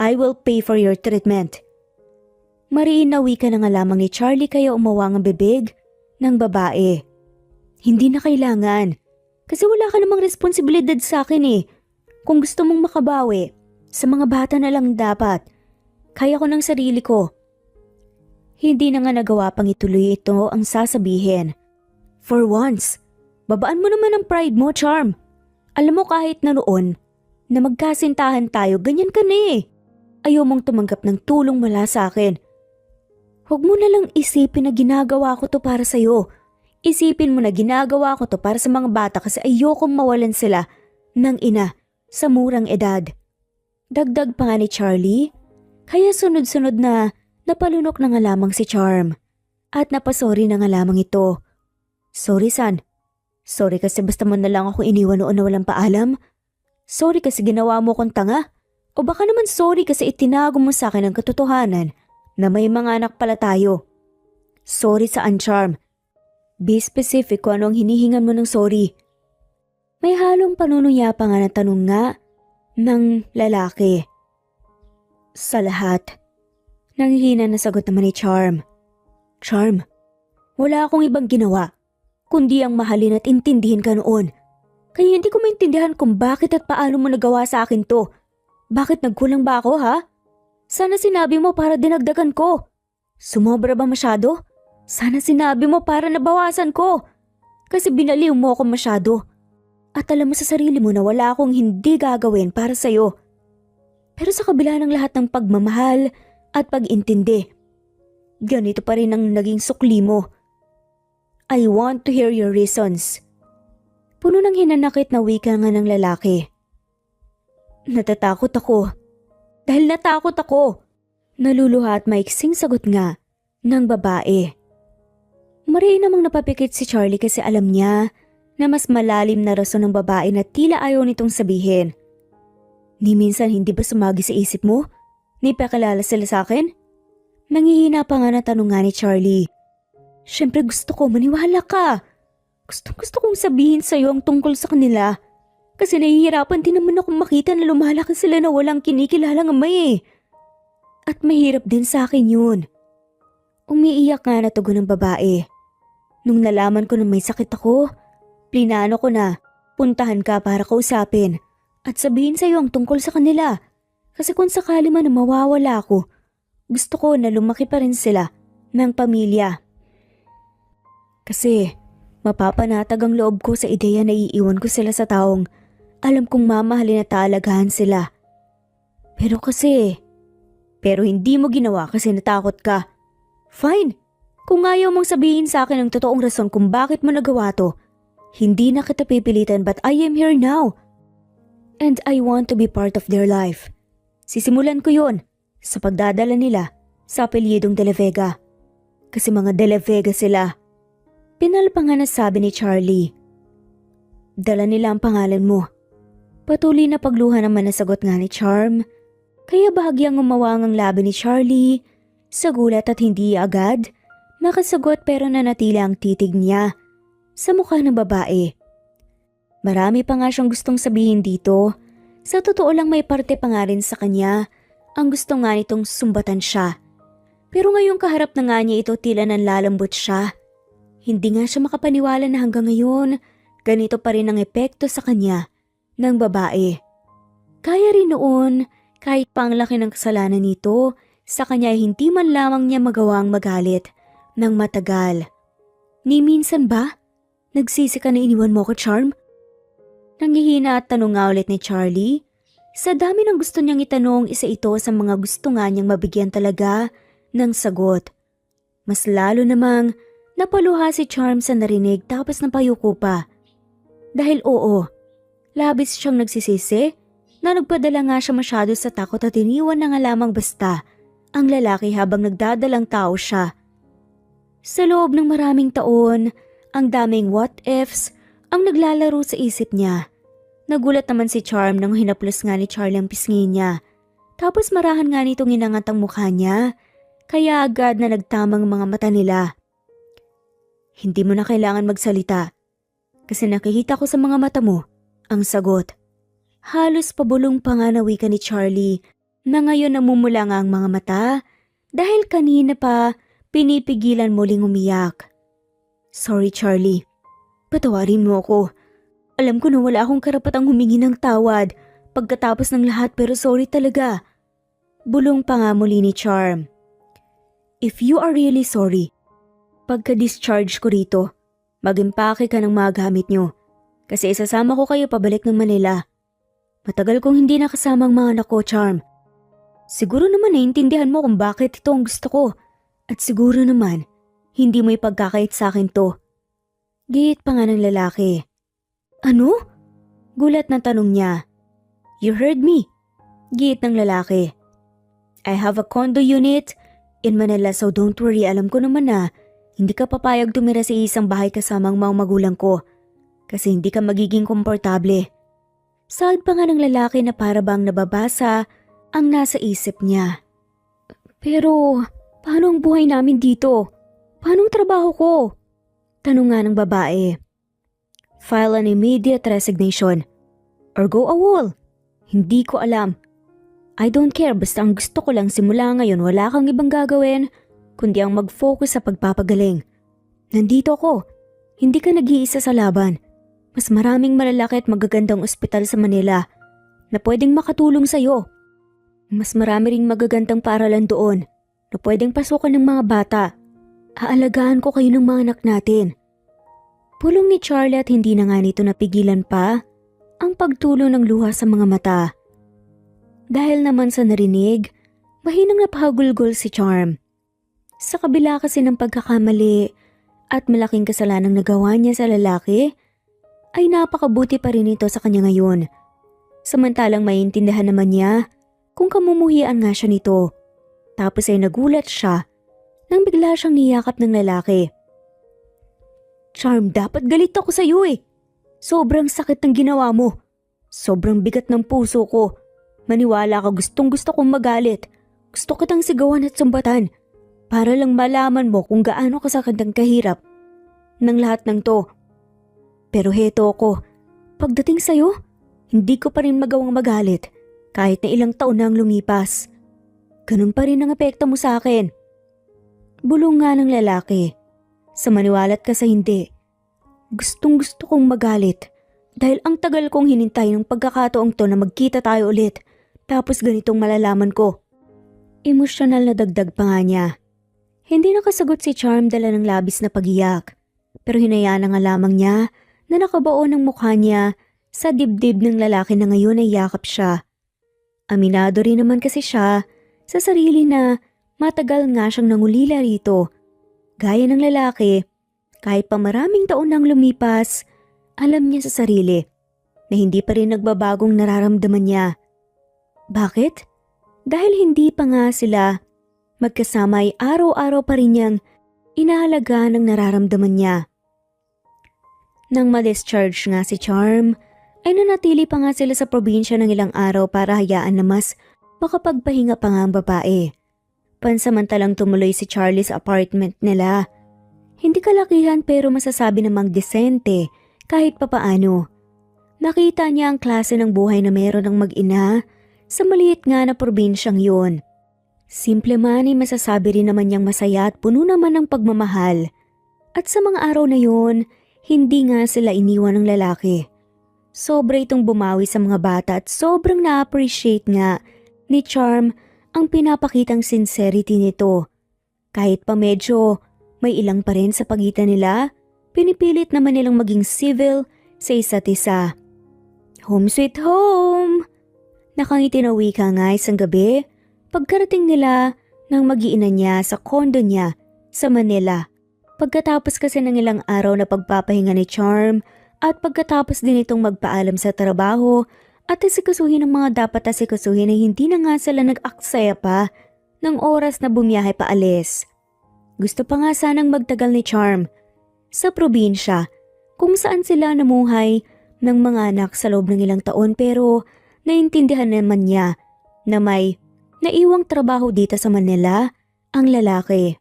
Speaker 1: I will pay for your treatment. Mariin na wika na nga lamang ni Charlie kaya umawang ang bibig ng babae. Hindi na kailangan. Kasi wala ka namang responsibilidad sa akin eh. Kung gusto mong makabawi, sa mga bata na lang dapat. Kaya ko ng sarili ko. Hindi na nga nagawa pang ituloy ito ang sasabihin. For once, babaan mo naman ang pride mo, Charm. Alam mo kahit na noon, na magkasintahan tayo, ganyan ka na eh. Ayaw mong tumanggap ng tulong mula sa akin. Huwag mo na lang isipin na ginagawa ko to para sa'yo. Isipin mo na ginagawa ko to para sa mga bata kasi ayokong mawalan sila ng ina sa murang edad. Dagdag pa nga ni Charlie, kaya sunod-sunod na napalunok na nga lamang si Charm. At napasori na nga lamang ito. Sorry son. Sorry kasi basta mo na lang ako iniwan noon na walang paalam. Sorry kasi ginawa mo kong tanga. O baka naman sorry kasi itinago mo sa akin ang katotohanan na may mga anak pala tayo. Sorry saan, Charm? Be specific kung ano ang hinihingan mo ng sorry. May halong panunuya pa nga na tanong nga ng lalaki. Sa lahat. Nanghihina na sagot naman ni Charm. Charm, wala akong ibang ginawa kundi ang mahalin at intindihin ka noon. Kaya hindi ko maintindihan kung bakit at paano mo nagawa sa akin to. Bakit nagkulang ba ako ha? Sana sinabi mo para dinagdagan ko. Sumobra ba masyado? Sana sinabi mo para nabawasan ko. Kasi binaliw mo ako masyado. At alam mo sa sarili mo na wala akong hindi gagawin para sa'yo. Pero sa kabila ng lahat ng pagmamahal at pag-intindi, ganito pa rin ang naging sukli mo. I want to hear your reasons. Puno ng hinanakit na wika nga ng lalaki. Natatakot ako. Dahil natakot ako. Naluluha at maiksing sagot nga ng babae. Mariin namang napapikit si Charlie kasi alam niya na mas malalim na rason ng babae na tila ayaw nitong sabihin. Ni minsan hindi ba sumagi sa isip mo? Ni pakilala sila sa akin? Nangihina pa nga na tanong nga ni Charlie. Siyempre gusto ko maniwala ka. Gusto kong sabihin sa'yo ang tungkol sa kanila. Kasi nahihirapan din naman akong makita na lumalaki sila na walang kinikilalang amay eh. At mahirap din sa akin yun. Umiiyak nga na tugon ng babae. Nung nalaman ko na may sakit ako, plinano ko na puntahan ka para kausapin at sabihin sa'yo ang tungkol sa kanila. Kasi kung sakali man na mawawala ako, gusto ko na lumaki pa rin sila ng pamilya. Kasi mapapanatag ang loob ko sa ideya na iiwan ko sila sa taong alam kong mamahalin at taalagaan sila. Pero hindi mo ginawa kasi natakot ka. Fine, kung ayaw mong sabihin sa akin ang totoong rason kung bakit mo nagawa to, hindi na kita pipilitan but I am here now. And I want to be part of their life. Sisimulan ko yon sa pagdadala nila sa apelyidong De La Vega. Kasi mga De La Vega sila. Pinalpangan na sabi ni Charlie. Dala nila ang pangalan mo. Patuloy na pagluha naman na sagot nga ni Charm. Kaya bahagyang umawang ang labi ni Charlie. Sa gulat at hindi agad, nakasagot pero nanatili ang titig niya sa mukha ng babae. Marami pa nga siyang gustong sabihin dito. Sa totoo lang may parte pa nga rin sa kanya ang gusto nga nitong sumbatan siya. Pero ngayong kaharap na nga niya ito tila nanlalambot siya. Hindi nga siya makapaniwala na hanggang ngayon ganito pa rin ang epekto sa kanya ng babae. Kaya rin noon, kahit pa ang laki ng kasalanan nito, sa kanya ay hindi man lamang niya magawang magalit ng matagal. Ni minsan ba? Nagsisi ka na iniwan mo ko, Charm? Nangihina at tanong nga ulit ni Charlie. Sa dami ng gusto niyang itanong, isa ito sa mga gusto nga niyang mabigyan talaga ng sagot. Mas lalo namang napaluha si Charm sa narinig tapos napayuko pa. Dahil oo, labis siyang nagsisisi na nagpadala nga siya masyado sa takot at iniwan na nga lamang basta ang lalaki habang nagdadalang tao siya. Sa loob ng maraming taon, ang daming what ifs ang naglalaro sa isip niya. Nagulat naman si Charm nang hinaplos nga ni Charlie ang pisngi niya. Tapos marahan nga nitong inangat ang mukha niya, kaya agad na nagtamang mga mata nila. Hindi mo na kailangan magsalita, kasi nakikita ko sa mga mata mo ang sagot. Halos pabulong pa nga na wika ni Charlie na ngayon namumula nga ang mga mata dahil kanina pa pinipigilan muling umiyak. Sorry Charlie, patawarin mo ako. Alam ko na wala akong karapatang humingi ng tawad pagkatapos ng lahat pero sorry talaga. Bulong pa nga muli ni Charm. If you are really sorry, pagka-discharge ko rito, mag-impake ka ng mga gamit nyo kasi isasama ko kayo pabalik ng Manila. Matagal kong hindi nakasama ang mga anak ko, Charm. Siguro naman naiintindihan mo kung bakit ito ang gusto ko. At siguro naman, hindi mo ipagkakait sa akin to. Gihit pa nga ng lalaki. Ano? Gulat na tanong niya. You heard me. Gihit ng lalaki. I have a condo unit in Manila so don't worry. Alam ko naman na hindi ka papayag tumira sa isang bahay kasama ang mga magulang ko. Kasi hindi ka magiging komportable. Saad pa nga ng lalaki na para bang nababasa ang nasa isip niya. Pero paano ang buhay namin dito? Paano ang trabaho ko? Tanong nga ng babae. File an immediate resignation. Or go AWOL. Hindi ko alam. I don't care basta ang gusto ko lang simula ngayon wala kang ibang gagawin kundi ang mag-focus sa pagpapagaling. Nandito ako. Hindi ka nag-iisa sa laban. Mas maraming malalaki at magagandang ospital sa Manila na pwedeng makatulong sa'yo. Mas marami ring magagandang paaralan doon na pwedeng pasukan ng mga bata. Aalagaan ko kayo ng mga anak natin. Pulong ni Charlie at hindi na nga nito napigilan pa ang pagtulo ng luha sa mga mata. Dahil naman sa narinig, mahinang napahagulgol si Charm. Sa kabila kasi ng pagkakamali at malaking kasalanang nagawa niya sa lalaki, ay napakabuti pa rin ito sa kanya ngayon. Samantalang maintindihan naman niya kung kamumuhian nga siya nito. Tapos ay nagulat siya nang bigla siyang niyakap ng lalaki. Charm, dapat galit ako sa iyo eh. Sobrang sakit ng ginawa mo. Sobrang bigat ng puso ko. Maniwala ka, gustong gusto kong magalit. Gusto kitang sigawan at sumbatan para lang malaman mo kung gaano kasakit ang kahirap ng lahat ng to. Pero heto ako, pagdating sa'yo, hindi ko pa rin magawang magalit kahit na ilang taon na ang lumipas. Ganun pa rin ang epekto mo sa akin. Bulong nga ng lalaki. Sa maniwalat ka sa hindi. Gustong gusto kong magalit dahil ang tagal kong hinintay ng pagkakataong to na magkita tayo ulit tapos ganitong malalaman ko. Emosyonal na dagdag pa nga niya. Hindi nakasagot si Charm dala ng labis na pagiyak. Pero hinayaan na nga lamang niya na nakabaon ng mukha niya sa dibdib ng lalaki na ngayon ay yakap siya. Aminado rin naman kasi siya sa sarili na matagal nga siyang nangulila rito. Gaya ng lalaki, kahit pa maraming taon nang lumipas, alam niya sa sarili na hindi pa rin nagbabagong nararamdaman niya. Bakit? Dahil hindi pa nga sila magkasama ay araw-araw pa rin niyang inahalaga ng nararamdaman niya. Nang ma-discharge nga si Charm, ay nanatili pa nga sila sa probinsya ng ilang araw para hayaan na mas makapagpahinga pa nga ang babae. Pansamantalang tumuloy si Charlie sa apartment nila. Hindi kalakihan pero masasabi namang disente kahit papaano. Nakita niya ang klase ng buhay na meron ng mag-ina sa maliit nga na probinsyang yun. Simple man ay masasabi rin naman niyang masaya at puno naman ng pagmamahal. At sa mga araw na yun, hindi nga sila iniwan ng lalaki. Sobra itong bumawi sa mga bata at sobrang na-appreciate nga ni Charm ang pinapakitang sincerity nito. Kahit pa medyo may ilang pa rin sa pagitan nila, pinipilit naman nilang maging civil sa isa't isa. Home sweet home! Nakangiti na wika nga isang gabi pagkarating nila ng mag-iina niya sa kondo niya sa Manila. Pagkatapos kasi ng ilang araw na pagpapahinga ni Charm at pagkatapos din itong magpaalam sa trabaho at asikasuhin ang mga dapat asikasuhin ay hindi na nga sila nag-aksaya pa ng oras na bumiyahe paalis. Gusto pa nga sanang magtagal ni Charm sa probinsya kung saan sila namuhay ng mga anak sa loob ng ilang taon pero naintindihan naman niya na may naiwang trabaho dito sa Manila ang lalaki.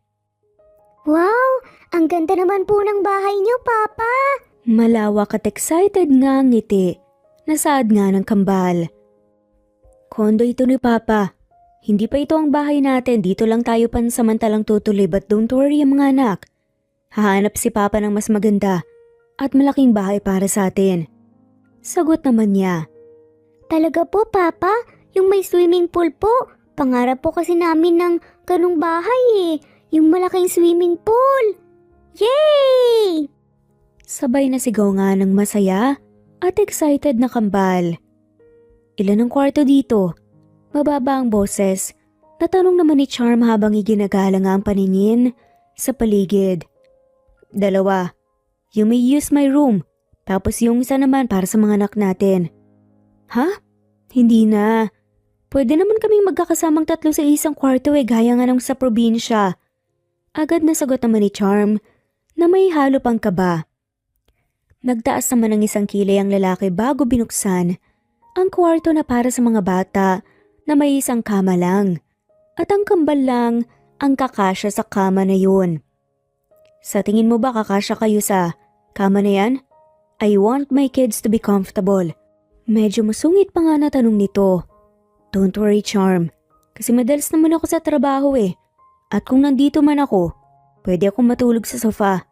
Speaker 2: Wow! Ang ganda naman po ng bahay niyo, Papa!
Speaker 1: Malawak at excited nga ang ngiti. Nasaad nga ng kambal. Kondo ito ni Papa. Hindi pa ito ang bahay natin. Dito lang tayo pansamantalang tutuloy but don't worry mga anak. Hahanap si Papa ng mas maganda at malaking bahay para sa atin. Sagot naman niya.
Speaker 2: Talaga po, Papa? Yung may swimming pool po? Pangarap po kasi namin ng ganung bahay eh. Yung malaking swimming pool. Yay!
Speaker 1: Sabay na sigaw nga ng masaya at excited na kambal. Ilan ang kwarto dito? Mababa ang boses. Natanong naman ni Charm habang iginagala nga ang paningin sa paligid. 2. You may use my room. Tapos yung isa naman para sa mga anak natin. Ha? Hindi na. Pwede naman kaming magkakasamang 3 sa isang kwarto gaya nga ng sa probinsya. Agad na sagot naman ni Charm na may halo pang kaba. Nagtaas naman ng isang kilay ang lalaki bago binuksan ang kwarto na para sa mga bata na may isang kama lang at ang kambal lang ang kakasya sa kama na yun. Sa tingin mo ba kakasya kayo sa kama na yan? I want my kids to be comfortable. Medyo masungit pa nga na tanong nito. Don't worry Charm, kasi madalas naman ako sa trabaho At kung nandito man ako, pwede akong matulog sa sofa.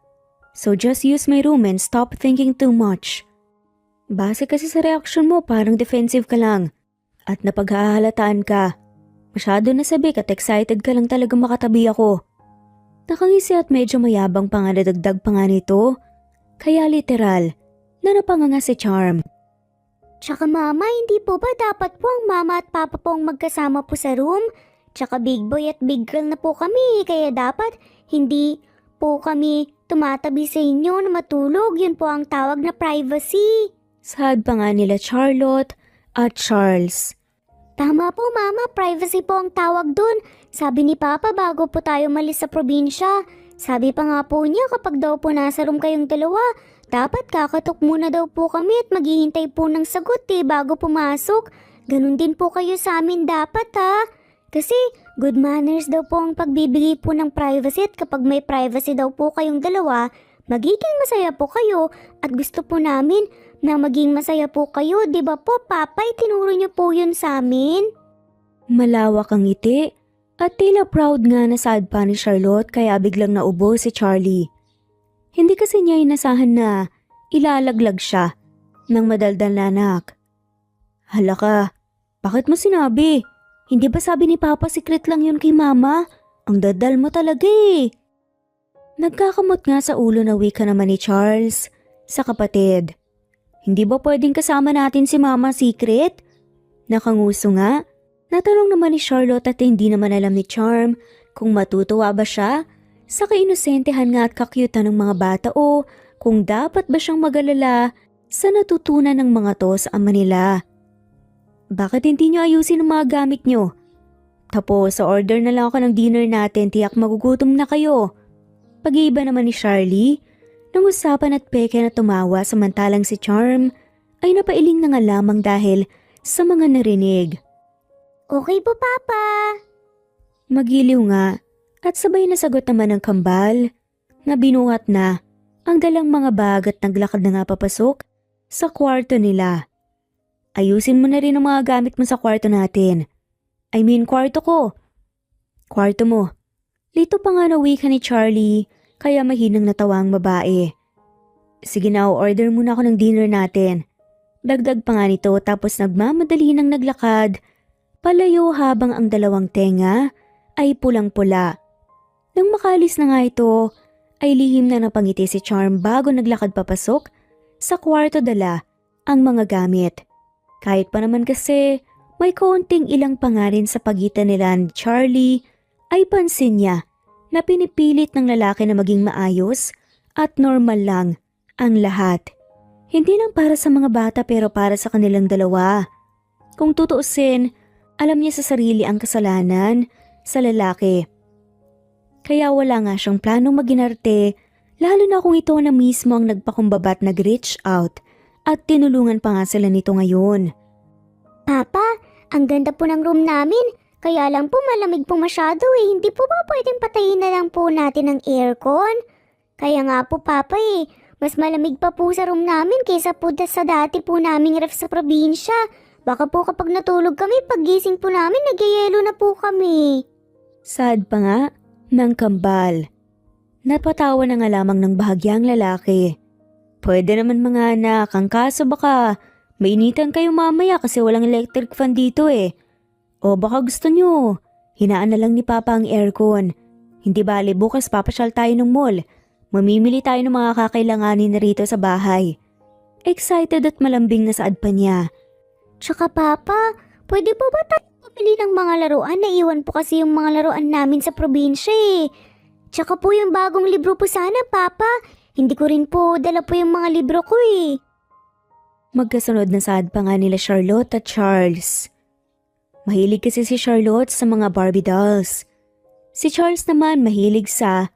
Speaker 1: So just use my room and stop thinking too much. Base kasi sa reaksyon mo parang defensive ka lang at napaghahalataan ka. Masyado nasabik at excited ka lang talaga makatabi ako. Nakangisi at medyo mayabang pa nga nadagdag pa nga nito. Kaya literal na napanganga si Charm.
Speaker 2: Tsaka Mama, hindi po ba dapat po ang Mama at Papa po ang magkasama po sa room? Tsaka big boy at big girl na po kami, kaya dapat hindi po kami tumatabi sa inyo na matulog. Yun po ang tawag na privacy.
Speaker 1: Sad pa nga nila Charlotte at Charles.
Speaker 2: Tama po mama, privacy po ang tawag dun. Sabi ni Papa bago po tayo malis sa probinsya. Sabi pa nga po niya kapag daw po nasa room kayong dalawa, dapat kakatok muna daw po kami at maghihintay po ng sagot bago pumasok. Ganun din po kayo sa amin dapat Kasi good manners daw po ang pagbibigay po ng privacy at kapag may privacy daw po kayong dalawa, magiging masaya po kayo at gusto po namin na maging masaya po kayo, di ba po Papa? Itinuro niyo po yun sa amin.
Speaker 1: Malawak ang ngiti at tila proud nga na sad pa ni Charlotte kaya biglang naubo si Charlie. Hindi kasi niya inasahan na ilalaglag siya ng madaldal na anak. Hala ka, bakit mo sinabi? Hindi ba sabi ni Papa secret lang yun kay Mama? Ang dadal mo talaga Nagkakamot nga sa ulo na wika naman ni Charles sa kapatid. Hindi ba pwedeng kasama natin si Mama secret? Nakanguso nga. Natanong naman ni Charlotte at hindi naman alam ni Charm kung matutuwa ba siya sa kainosentehan nga at kakyutan ng mga bata o kung dapat ba siyang mag-alala sa natutunan ng mga to sa ama nila. Bakit hindi nyo ayusin ang mga gamit nyo? Tapos sa order na lang ako ng dinner natin, tiyak magugutom na kayo. Pag-iiba naman ni Charlie, nang usapan at peke na tumawa samantalang si Charm ay napailing na nga lamang dahil sa mga narinig.
Speaker 2: Okay po Papa.
Speaker 1: Magiliw nga at sabay na sagot naman ng kambal na binuhat na ang dalang mga bag at naglakad na nga papasok sa kwarto nila. Ayusin mo na rin ang mga gamit mo sa kwarto natin. I mean kwarto ko. Kwarto mo. Lito pa nga na wika ni Charlie kaya mahinang natawa ang babae. Sige na, order muna ako ng dinner natin. Dagdag pa nga nito tapos nagmamadali nang naglakad. Palayo habang ang dalawang tenga ay pulang-pula. Nang makalis na nga ito, ay lihim na napangiti si Charm bago naglakad papasok sa kwarto dala ang mga gamit. Kahit pa naman kasi may kaunting ilang pangarin sa pagitan nila ni Charlie, ay pansin niya na pinipilit ng lalaki na maging maayos at normal lang ang lahat. Hindi lang para sa mga bata pero para sa kanilang dalawa. Kung tutuusin, alam niya sa sarili ang kasalanan sa lalaki. Kaya wala nga siyang planong maginarte, lalo na kung ito na mismo ang nagpakumbaba at nag-reach out at tinulungan pa nga sila nito ngayon.
Speaker 2: Papa, ang ganda po ng room namin. Kaya lang po malamig po masyado Hindi po ba pwedeng patayin na lang po natin ang aircon? Kaya nga po Papa mas malamig pa po sa room namin kaysa po sa dati po naming ref sa probinsya. Baka po kapag natulog kami, paggising po namin, nagyayelo na po kami.
Speaker 1: Sad pa nga ng kambal. Napatawa na nga lamang ng bahagyang lalaki. Pwede naman mga anak, ang kaso baka mainitan kayo mamaya kasi walang electric fan dito O baka gusto nyo, hinaan na lang ni Papa ang aircon. Hindi bale bukas papasyal tayo ng mall. Mamimili tayo ng mga kakailanganin na rito sa bahay. Excited at malambing na saad pa niya.
Speaker 2: Tsaka Papa, pwede po ba tayo pumili ng mga laruan? Naiwan po kasi yung mga laruan namin sa probinsya Tsaka po yung bagong libro po sana Papa. Hindi ko rin po dala po yung mga libro ko
Speaker 1: Magkasunod na saad pa nga nila Charlotte at Charles. Mahilig kasi si Charlotte sa mga Barbie dolls. Si Charles naman mahilig sa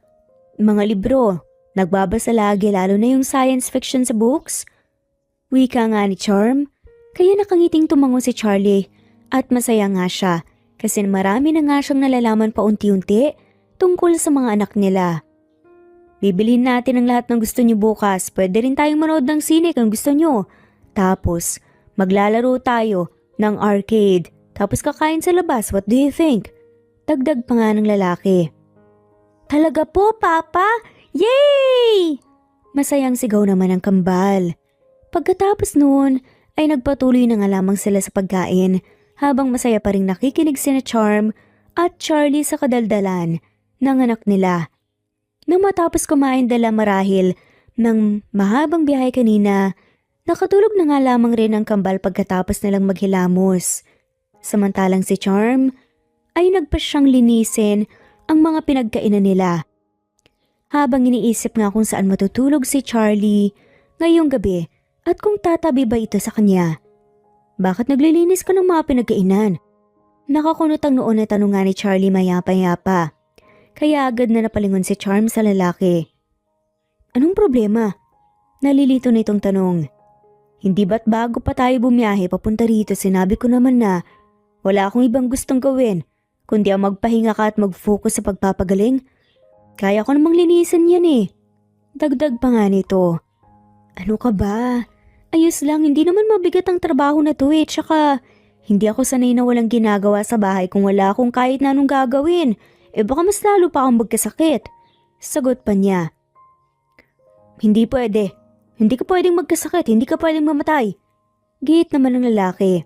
Speaker 1: mga libro. Nagbabasa lagi lalo na yung science fiction sa books. Wika nga ni Charm, kaya nakangiting tumango si Charlie at masaya nga siya kasi marami na nga siyang nalalaman pa unti-unti tungkol sa mga anak nila. Bibilhin natin ang lahat ng gusto niyo bukas. Pwede rin tayong manood ng sine kung gusto niyo. Tapos maglalaro tayo ng arcade. Tapos kakain sa labas, what do you think? Dagdag pa nga ng lalaki. Talaga po, Papa? Yay! Masayang sigaw naman ang kambal. Pagkatapos noon, ay nagpatuloy na nga lamang sila sa pagkain habang masaya pa rin nakikinig sina Charm at Charlie sa kadaldalan ng anak nila. Nang matapos kumain dala marahil ng mahabang biyahe kanina, nakatulog na nga lamang rin ang kambal pagkatapos nilang maghilamos. Samantalang si Charm ay nagpa siyang linisin ang mga pinagkainan nila. habang iniisip nga kung saan matutulog si Charlie ngayong gabi at kung tatabi ba ito sa kanya. Bakit naglilinis ka ng mga pinagkainan? Nakakunot ang noon na tanong nga ni Charlie mayapa-yapa. Kaya agad na napalingon si Charm sa lalaki. Anong problema? Nalilito na itong tanong. Hindi ba't bago pa tayo bumiyahe papunta rito sinabi ko naman na wala akong ibang gustong gawin kundi ang magpahinga ka at mag-focus sa pagpapagaling? Kaya ko namang linisan yan eh. Dagdag pa nga nito. Ano ka ba? Ayos lang, hindi naman mabigat ang trabaho na to eh. Tsaka hindi ako sanay na walang ginagawa sa bahay kung wala akong kahit na anong gagawin. Baka mas lalo pa akong magkasakit. Sagot pa niya. Hindi pwede. Hindi ka pwedeng magkasakit, hindi ka pwedeng mamatay. Gate naman ng lalaki.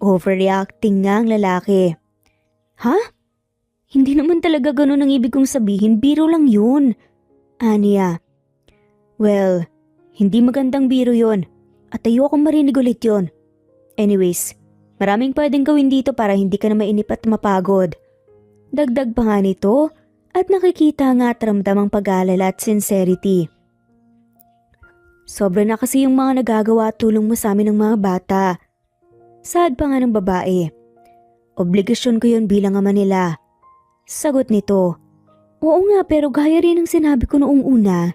Speaker 1: Overreacting nga ang lalaki. Ha? Hindi naman talaga ganun ang ibig kong sabihin, biro lang yun. Aniya. Well, hindi magandang biro yun. At ayokong marinig ulit yun. Anyways, maraming pwedeng gawin dito para hindi ka na mainip at mapagod. Dagdag pa nga nito at nakikita nga at ramdam ang pag-aalala at sincerity. Sobra na kasi yung mga nagagawa at tulong mo sa amin ng mga bata. Sad pa nga ng babae. Obligasyon ko yun bilang ama nila. Sagot nito. Oo nga pero gaya rin ang sinabi ko noong una.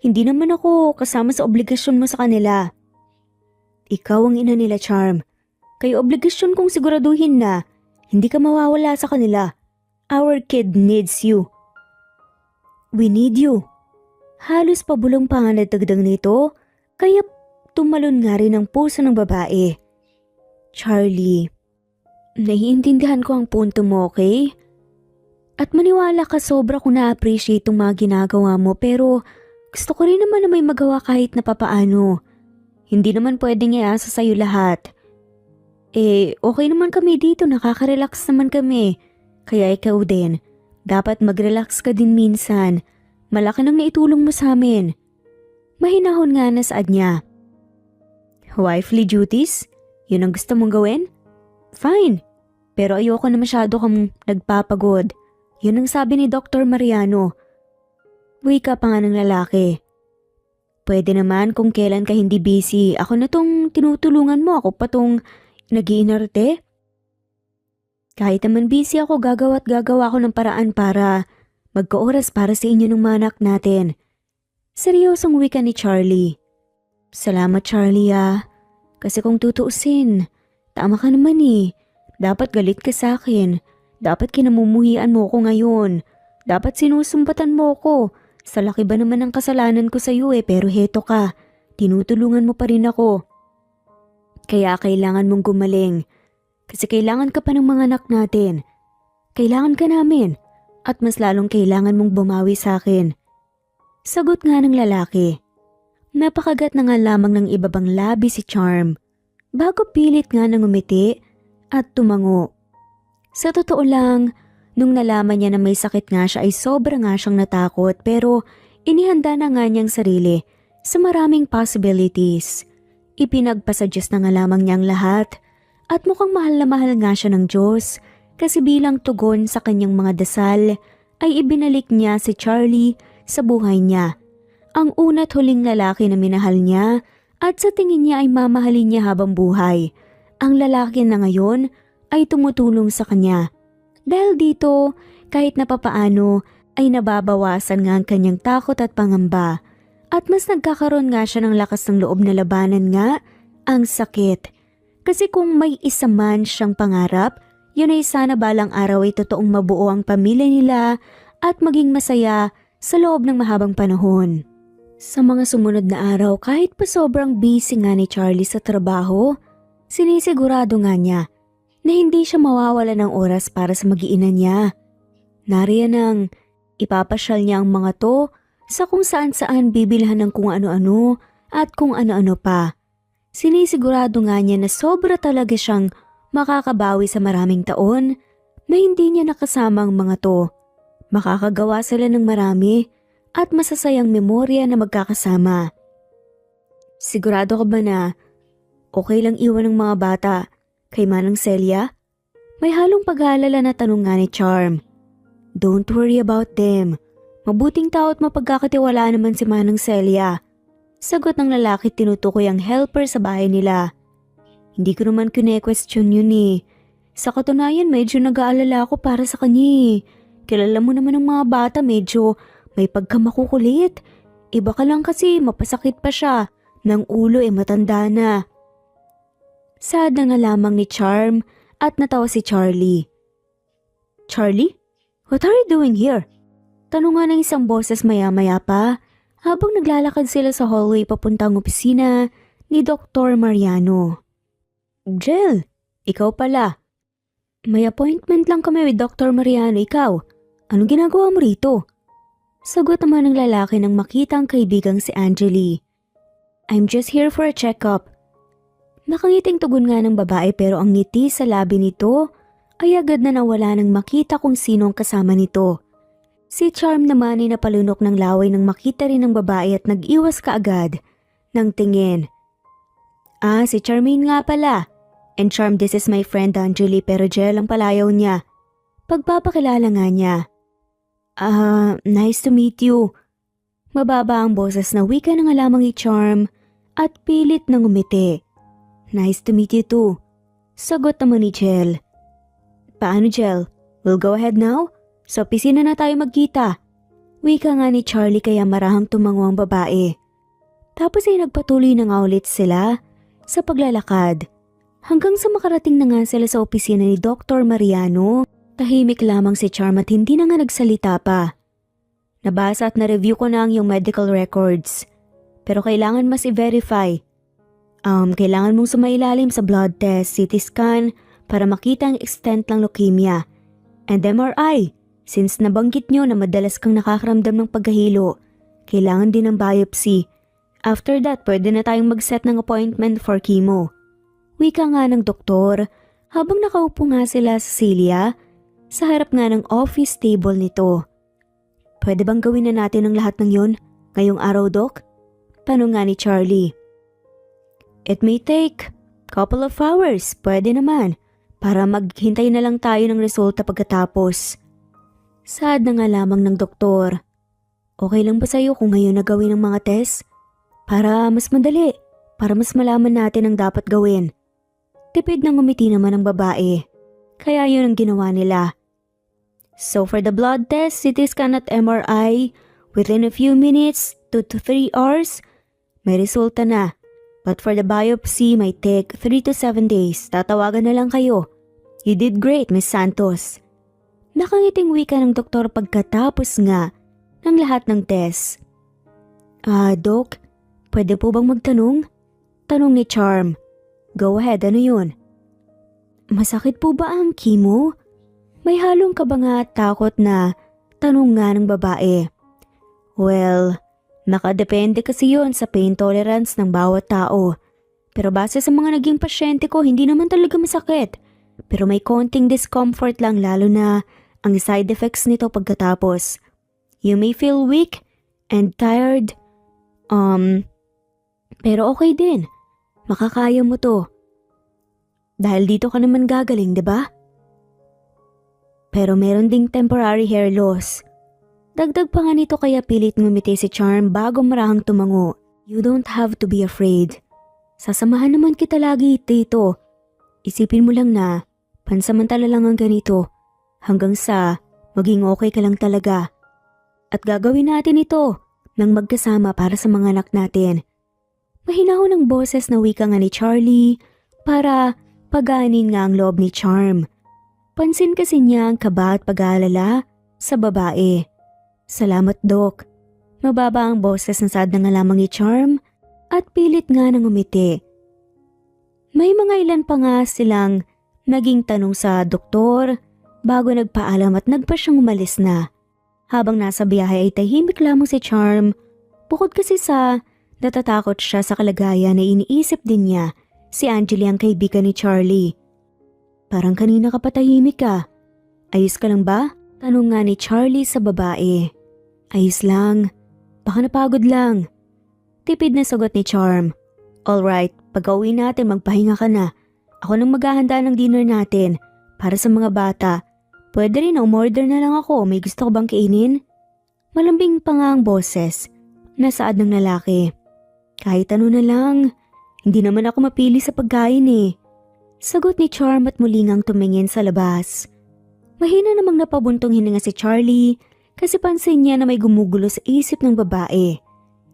Speaker 1: Hindi naman ako kasama sa obligasyon mo sa kanila. Ikaw ang ina nila, Charm. Kaya obligasyon kong siguraduhin na hindi ka mawawala sa kanila. Our kid needs you. We need you. Halos pabulong pa nga nadagdag nito, kaya tumalon nga rin ang puso ng babae. Charlie, naiintindihan ko ang punto mo, okay? At maniwala ka sobra kung na-appreciate itong mga ginagawa mo pero gusto ko rin naman na may magawa kahit na papaano. Hindi naman pwedeng iasa sa'yo lahat. Okay naman kami dito, nakaka-relax naman kami. Kaya ikaw din, dapat mag-relax ka din minsan. Malaki nang naitulong mo sa amin. Mahinahon nga na saad niya. Wifely duties? Yun ang gusto mong gawin? Fine, pero ayoko na masyado kang nagpapagod. Yun ang sabi ni Dr. Mariano. Wika pa nga ng lalaki. Pwede naman kung kailan ka hindi busy. Ako na tong tinutulungan mo, ako pa tong nag-iinarte. Kahit naman busy ako, gagawa ko ng paraan para magka-oras para sa inyo ng mga anak natin. Seryosong wika ni Charlie. Salamat Charlie Kasi kung tutuusin, tama ka naman eh. Dapat galit ka sa akin. Dapat kinamumuhian mo ko ngayon. Dapat sinusumbatan mo ko. Sa laki ba naman ang kasalanan ko sa iyo pero heto ka. Tinutulungan mo pa rin ako. Kaya kailangan mong gumaling. Kasi kailangan ka pa ng mga anak natin. Kailangan ka namin. At mas lalong kailangan mong bumawi sa akin. Sagot nga ng lalaki. Napakagat na nga lamang ng ibabang labi si Charm. Bago pilit nga nang umiti at tumango. Sa totoo lang, nung nalaman niya na may sakit nga siya ay sobra nga siyang natakot pero inihanda na nga niyang sarili sa maraming possibilities. Ipinagpasuggest na nga lamang niyang lahat at mukhang mahal na mahal nga siya ng Diyos kasi bilang tugon sa kanyang mga dasal ay ibinalik niya si Charlie sa buhay niya. Ang una't huling lalaki na minahal niya at sa tingin niya ay mamahalin niya habang buhay. Ang lalaki na ngayon ay tumutulong sa kanya. Dahil dito, kahit na papaano ay nababawasan nga ang kanyang takot at pangamba. At mas nagkakaroon nga siya ng lakas ng loob na labanan nga ang sakit. Kasi kung may isa man siyang pangarap, yun ay sana balang araw ay totoong mabuo ang pamilya nila at maging masaya sa loob ng mahabang panahon. Sa mga sumunod na araw, kahit pa sobrang busy nga ni Charlie sa trabaho, sinisigurado nga niya na hindi siya mawawala ng oras para sa mag-iina niya. Nariyan ang ipapasyal niya ang mga to sa kung saan-saan bibilhan ng kung ano-ano at kung ano-ano pa. Sinisigurado nga niya na sobra talaga siyang makakabawi sa maraming taon na hindi niya nakasama ang mga to. Makakagawa sila ng marami at masasayang memorya na magkakasama. Sigurado ka ba na okay lang iwan ng mga bata kay Manang Celia? May halong pag-aalala na tanong nga ni Charm. Don't worry about them. Mabuting tao at mapagkakatiwalaan naman si Manang Celia. Sagot ng lalaki tinutukoy ang helper sa bahay nila. Hindi ko naman kine-question yun eh. Sa katunayan medyo nag-aalala ako para sa kanya eh. Kilala mo naman ng mga bata medyo may pagkamakukulit. Iba ka lang kasi mapasakit pa siya. Ng ulo matanda na. Sad na nga lamang ni Charm at natawa si Charlie. Charlie? What are you doing here? Tanong nga ng isang boses maya-maya pa habang naglalakad sila sa hallway papuntang opisina ni Dr. Mariano. Jel, ikaw pala. May appointment lang kami with Dr. Mariano, ikaw. Anong ginagawa mo rito? Sagot naman ng lalaki nang makita ang kaibigang si Angeli. I'm just here for a check-up. Nakangiting tugon nga ng babae pero ang ngiti sa labi nito ay agad na nawala nang makita kung sino ang kasama nito. Si Charm naman ay napalunok ng laway nang makita rin ng babae at nag-iwas kaagad ng tingin. Si Charmaine nga pala. And Charm, this is my friend Angeli pero Jel ang palayaw niya. Pagpapakilala nga niya. Nice to meet you. Mababa ang boses na wika na nga lamang ni Charm at pilit nang umiti. Nice to meet you too. Sagot naman ni Jel. Paano Jel? We'll go ahead now? Sa opisina na tayo magkita. Wika nga ni Charlie kaya marahang tumango ang babae. Tapos ay nagpatuloy na nga ulit sila sa paglalakad. Hanggang sa makarating na nga sila sa opisina ni Dr. Mariano, tahimik lamang si Charm at hindi na nga nagsalita pa. Nabasa at na-review ko na ang iyong medical records. Pero kailangan mas i-verify. Kailangan mong sumailalim sa blood test, CT scan para makita ang extent ng leukemia. And MRI, since nabanggit nyo na madalas kang nakakaramdam ng pagkahilo, kailangan din ng biopsy. After that, pwede na tayong mag-set ng appointment for chemo. Wika nga ng doktor habang nakaupo nga sila sa Celia sa harap nga ng office table nito. Pwede bang gawin na natin ang lahat ng yon ngayong araw, Doc? Tanong nga ni Charlie. It may take couple of hours, pwede naman, para maghintay na lang tayo ng resulta pagkatapos. Sad na nga lamang ng doktor. Okay lang ba sa'yo kung ngayon na gawin ang mga test? Para mas madali, para mas malaman natin ang dapat gawin. Tipid nang umiti naman ang babae. Kaya yun ang ginawa nila. So for the blood test, CT scan at MRI, within a few minutes, 2 to 3 hours, may resulta na. But for the biopsy, may take 3 to 7 days. Tatawagan na lang kayo. You did great, Miss Santos. Nakangiting wika ng doktor pagkatapos nga ng lahat ng test. Doc, pwede po bang magtanong? Tanong ni Charm. Go ahead, ano yun? Masakit po ba ang chemo? May halong ka ba nga takot na tanong nga ng babae? Well, nakadepende kasi yun sa pain tolerance ng bawat tao. Pero base sa mga naging pasyente ko, hindi naman talaga masakit. Pero may konting discomfort lang lalo na ang side effects nito pagkatapos. You may feel weak and tired. Pero okay din. Makakaya mo to. Dahil dito ka naman gagaling, di ba? Pero meron ding temporary hair loss. Dagdag pa nga nito kaya pilit ngumiti si Charm bago marahang tumango. You don't have to be afraid. Sasamahan naman kita lagi dito. Isipin mo lang na pansamantala lang ang ganito hanggang sa maging okay ka lang talaga. At gagawin natin ito nang magkasama para sa mga anak natin. Mahinahon ang boses na wika nga ni Charlie para paganin nga ang loob ni Charm. Pansin kasi niya ang kaba at pag-aalala sa babae. Salamat, Doc. Mababa ang boses na sad na nga lamang ni Charm at pilit nga nang umiti. May mga ilan pa nga silang naging tanong sa doktor bago nagpaalam at nagpa siyang umalis na. Habang nasa biyahe ay tahimik lamang si Charm bukod kasi sa natatakot siya sa kalagayan na iniisip din niya si Angeli ang kaibigan ni Charlie. Parang kanina ka patahimik ka. Ayos ka lang ba? Tanong nga ni Charlie sa babae. Ayos lang. Baka napagod lang. Tipid na sagot ni Charm. Alright, pag-uwi natin magpahinga ka na. Ako nang maghahanda ng dinner natin para sa mga bata. Pwede rin umorder na lang ako. May gusto ko bang kainin? Malambing pa nga ang boses. Nasaad ng lalaki. Kahit ano na lang, hindi naman ako mapili sa pagkain eh. Sagot ni Charm at muli ngang tumingin sa labas. Mahina namang napabuntong hininga si Charlie kasi pansin niya na may gumugulo sa isip ng babae.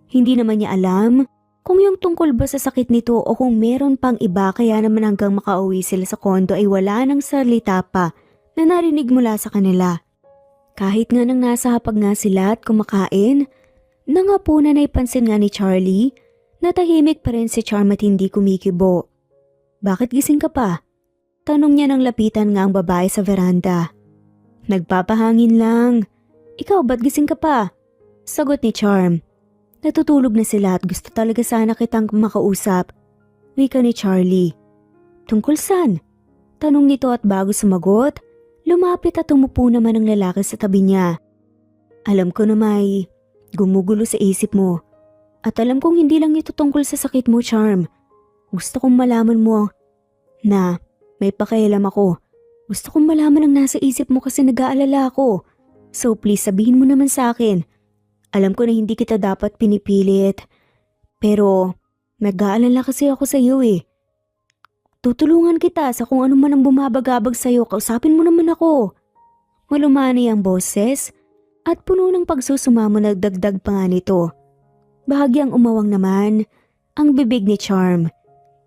Speaker 1: Hindi naman niya alam kung yung tungkol ba sa sakit nito o kung meron pang iba kaya naman hanggang makauwi sila sa kondo ay wala nang salita pa na narinig mula sa kanila. Kahit nga nang nasa hapag nga sila at kumakain, nangapunan ay pansin nga ni Charlie na tahimik pa rin si Charm at hindi kumikibo. Bakit gising ka pa? Tanong niya nang lapitan nga ang babae sa veranda. Nagpapahangin lang. Ikaw ba't gising ka pa? Sagot ni Charm. Natutulog na sila at gusto talaga sana kitang makausap. Wika ni Charlie. Tungkol saan? Tanong nito at bago sumagot, lumapit at umupo naman ang lalaki sa tabi niya. Alam ko na may gumugulo sa isip mo. At alam kong hindi lang ito tungkol sa sakit mo, Charm. Gusto kong malaman mo na may pakialam ako. Gusto kong malaman ang nasa isip mo kasi nag-aalala ako. So please sabihin mo naman sa akin. Alam ko na hindi kita dapat pinipilit. Pero nag-aalala kasi ako sa iyo eh. Tutulungan kita sa kung ano man ang bumabagabag sa iyo. Kausapin mo naman ako. Malumani ang boses at puno ng pagsusumamo nagdagdag pa nga nito. Bahagyang umawang naman ang bibig ni Charm.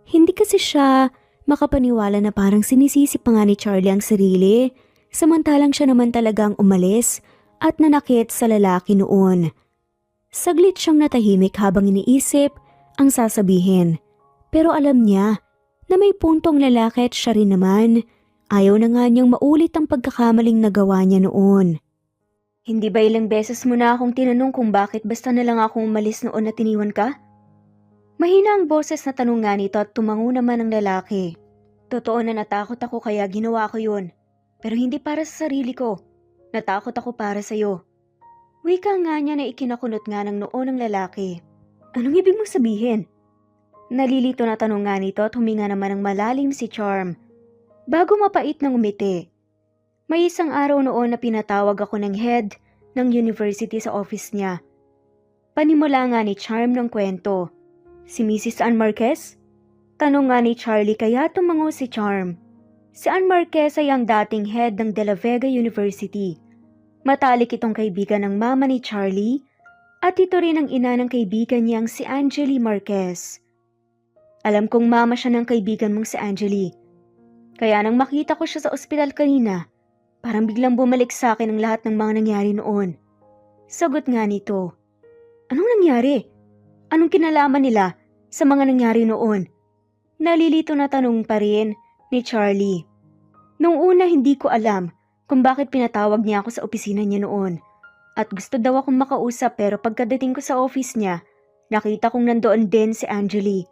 Speaker 1: Hindi kasi siya makapaniwala na parang sinisisi pa nga ni Charlie ang sarili, samantalang siya naman talagang umalis at nanakit sa lalaki noon. Saglit siyang natahimik habang iniisip ang sasabihin. Pero alam niya na may puntong lalaki at siya rin naman. Ayaw na nga niyang maulit ang pagkakamaling nagawa niya noon. Hindi ba ilang beses mo na akong tinanong kung bakit basta na lang akong umalis noon at iniwan ka? Mahina ang boses na tanong nga nito at tumango naman ang lalaki. Totoo na natakot ako kaya ginawa ko yun. Pero hindi para sa sarili ko. Natakot ako para sa'yo. Wika nga niya na ikinakunot nga ng noo ng lalaki. Anong ibig mong sabihin? Nalilito na tanong nga nito at huminga naman ng malalim si Charm. Bago mapait ng umiti. May isang araw noon na pinatawag ako ng head ng university sa office niya. Panimula nga ni Charm ng kwento. Si Mrs. Ann Marquez? Tanong nga ni Charlie kaya tumango si Charm. Si Ann Marquez ay ang dating head ng De La Vega University. Matalik itong kaibigan ng mama ni Charlie at ito rin ang ina ng kaibigan niyang si Angeli Marquez. Alam kong mama siya ng kaibigan mong si Angeli. Kaya nang makita ko siya sa ospital kanina, parang biglang bumalik sa akin ang lahat ng mga nangyari noon. Sagot nga nito. Anong nangyari? Anong kinalaman nila sa mga nangyari noon? Nalilito na tanong pa rin ni Charlie. Nung una hindi ko alam kung bakit pinatawag niya ako sa opisina niya noon. At gusto daw akong makausap pero pagkadating ko sa office niya, nakita kong nandoon din si Angeli.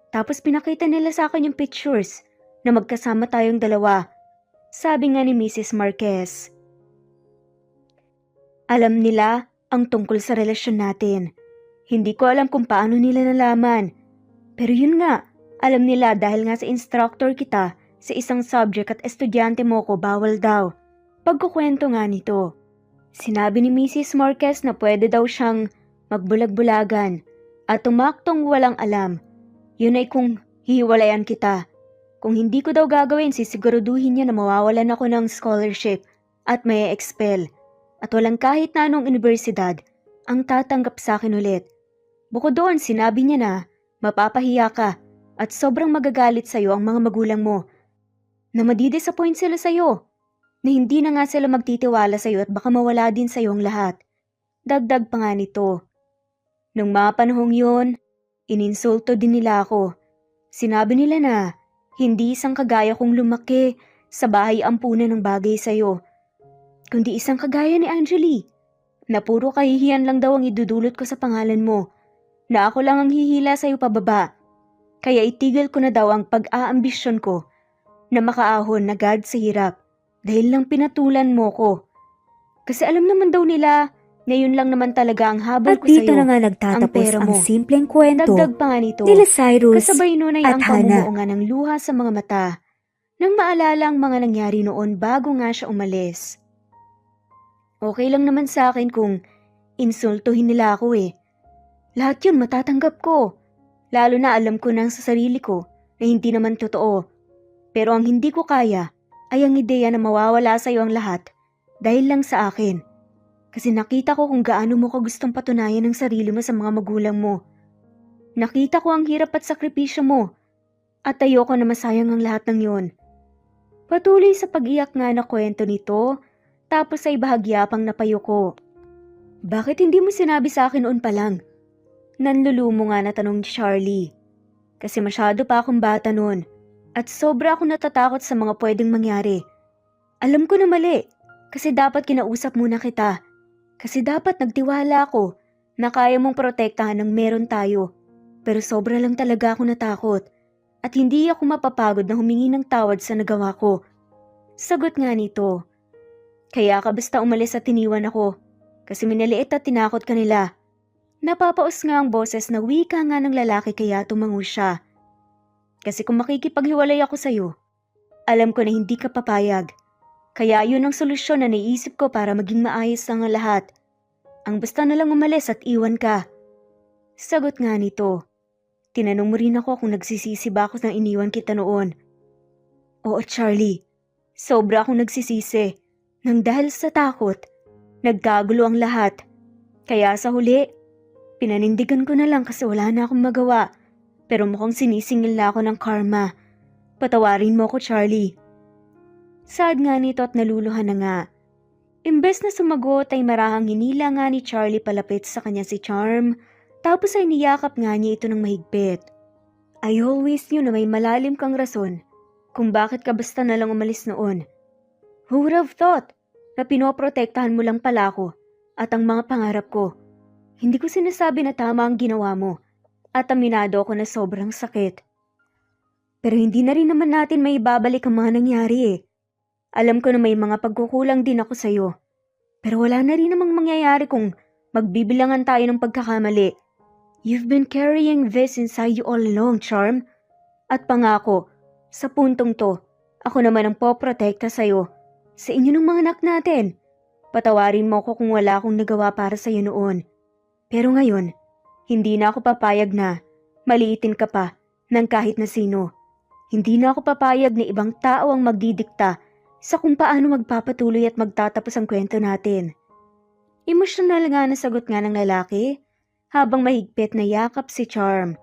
Speaker 1: Tapos pinakita nila sa akin yung pictures na magkasama tayong dalawa. Sabi nga ni Mrs. Marquez. Alam nila ang tungkol sa relasyon natin. Hindi ko alam kung paano nila nalaman. Pero yun nga, alam nila dahil nga sa instructor kita sa isang subject at estudyante mo ko bawal daw. Pagkukwento nga nito. Sinabi ni Mrs. Marquez na pwede daw siyang magbulag-bulagan at tumaktong walang alam. Yun ay kung hiwalayan kita. Kung hindi ko daw gagawin, sisiguraduhin niya na mawawalan ako ng scholarship at may expel. At walang kahit na anong universidad ang tatanggap sa akin ulit. Bukod doon, sinabi niya na mapapahiya ka at sobrang magagalit sa'yo ang mga magulang mo. Na madidisappoint sila sa'yo. Na hindi na nga sila magtitiwala sa'yo at baka mawala din sa'yo ang lahat. Dagdag pa nga nito. Nung mga panahong yun, ininsulto din nila ako. Sinabi nila na hindi isang kagaya kong lumaki sa bahay ampunan ng bagay sa'yo, kundi isang kagaya ni Angeli, na puro kahihiyan lang daw ang idudulot ko sa pangalan mo, na ako lang ang hihila sa'yo pababa. Kaya itigil ko na daw ang pag-aambisyon ko na makaahon na God sa hirap dahil lang pinatulan mo ko. Kasi alam naman daw nila na yun lang naman talaga ang habol ko sa'yo. At dito na nga nagtatapos ang simpleng kwento
Speaker 2: Dagdag pa nga nito.
Speaker 1: nila Cyrus
Speaker 2: Kasabay nun ay
Speaker 1: at
Speaker 2: ang
Speaker 1: Hana.
Speaker 2: pamumuo nga ng luha sa mga mata nang maalala ang mga nangyari noon bago nga siya umalis. Okay lang naman sa akin kung
Speaker 1: Insultuhin nila ako eh. Lahat yun matatanggap ko. Lalo na alam ko nang sa sarili ko na hindi naman totoo. Pero ang hindi ko kaya ay ang ideya na mawawala sa iyo ang lahat dahil lang sa akin. Kasi nakita ko kung gaano mo ka gustong patunayan ang sarili mo sa mga magulang mo. Nakita ko ang hirap at sakripisyo mo at ayoko na masayang ang lahat ng yon. Patuloy sa pag-iyak nga na kwento nito tapos ay bahagyapang napayo ko. Bakit hindi mo sinabi sa akin noon pa lang? Nanlulumo nga na tanong ni Charlie. Kasi masyado pa akong bata noon at sobra akong natatakot sa mga pwedeng mangyari. Alam ko na mali kasi dapat kinausap muna kita. Kasi dapat nagtiwala ako na kaya mong protektahan ng meron tayo. Pero sobra lang talaga ako natakot at hindi ako mapapagod na humingi ng tawad sa nagawa ko. Sagot nga nito. Kaya ka basta umalis at tiniwan ako kasi minaliit at tinakot ka nila. Napapaos nga ang boses na wika nga ng lalaki kaya tumango siya. Kasi kung makikipaghiwalay ako sa'yo, alam ko na hindi ka papayag. Kaya yun ang solusyon na naisip ko para maging maayos lang ang lahat. Ang basta na lang umalis at iwan ka. Sagot nga nito. Tinanong mo rin ako kung nagsisisi ba ako nang iniwan kita noon. Oo Charlie, sobra akong nagsisisi. Nang dahil sa takot, nagkagulo ang lahat. Kaya sa huli, pinanindigan ko na lang kasi wala na akong magawa. Pero mukhang sinisingil na ako ng karma. Patawarin mo ko, Charlie. Sad nga nito at naluluhan na nga. Imbes na sumagot ay marahang hinila nga ni Charlie palapit sa kanya si Charm. Tapos ay niyakap nga niya ito ng mahigpit. I always knew na may malalim kang rason kung bakit ka basta na lang umalis noon. Who would have thought na pinoprotektahan mo lang pala ako at ang mga pangarap ko. Hindi ko sinasabi na tama ang ginawa mo at aminado ako na sobrang sakit. Pero hindi na rin naman natin may ibabalik ang mga nangyari eh. Alam ko na may mga pagkukulang din ako sa'yo. Pero wala na rin namang mangyayari kung magbibilangan tayo ng pagkakamali. You've been carrying this inside you all along, Charm. At pangako, sa puntong to, ako naman ang poprotekta sa'yo. Sa inyo ng mga anak natin. Patawarin mo ko kung wala akong nagawa para sa'yo noon. Pero ngayon, hindi na ako papayag na maliitin ka pa ng kahit na sino. Hindi na ako papayag na ibang tao ang magdidikta sa kung paano magpapatuloy at magtatapos ang kwento natin. Emosyonal nga na sagot nga ng lalaki habang mahigpit na yakap si Charm.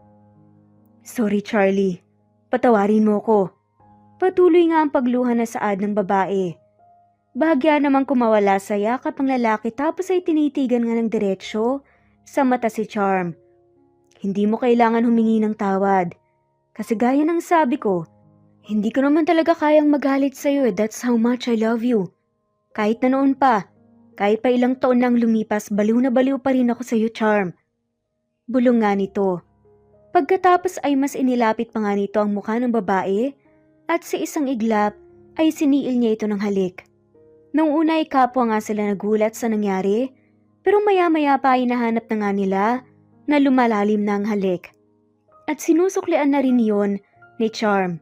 Speaker 1: Sorry Charlie, patawarin mo ko. Patuloy nga ang pagluha na saad ng babae. Bahagya namang kumawala sa yakap ang lalaki tapos ay tinitigan nga ng diretsyo sa mata si Charm. Hindi mo kailangan humingi ng tawad. Kasi gaya ng sabi ko, hindi ko naman talaga kayang magalit sa'yo. That's how much I love you. Kahit na noon pa, kahit pa ilang taon nang lumipas, baliw na baliw pa rin ako sa'yo, Charm. Bulong nga nito. Pagkatapos ay mas inilapit pa nga nito ang mukha ng babae at sa isang iglap ay siniil niya ito ng halik. Nung una ay kapwa nga sila nagulat sa nangyari, pero maya-maya pa ay nahanap na nga nila na lumalalim na ang halik. At sinusuklian na rin yon ni Charm.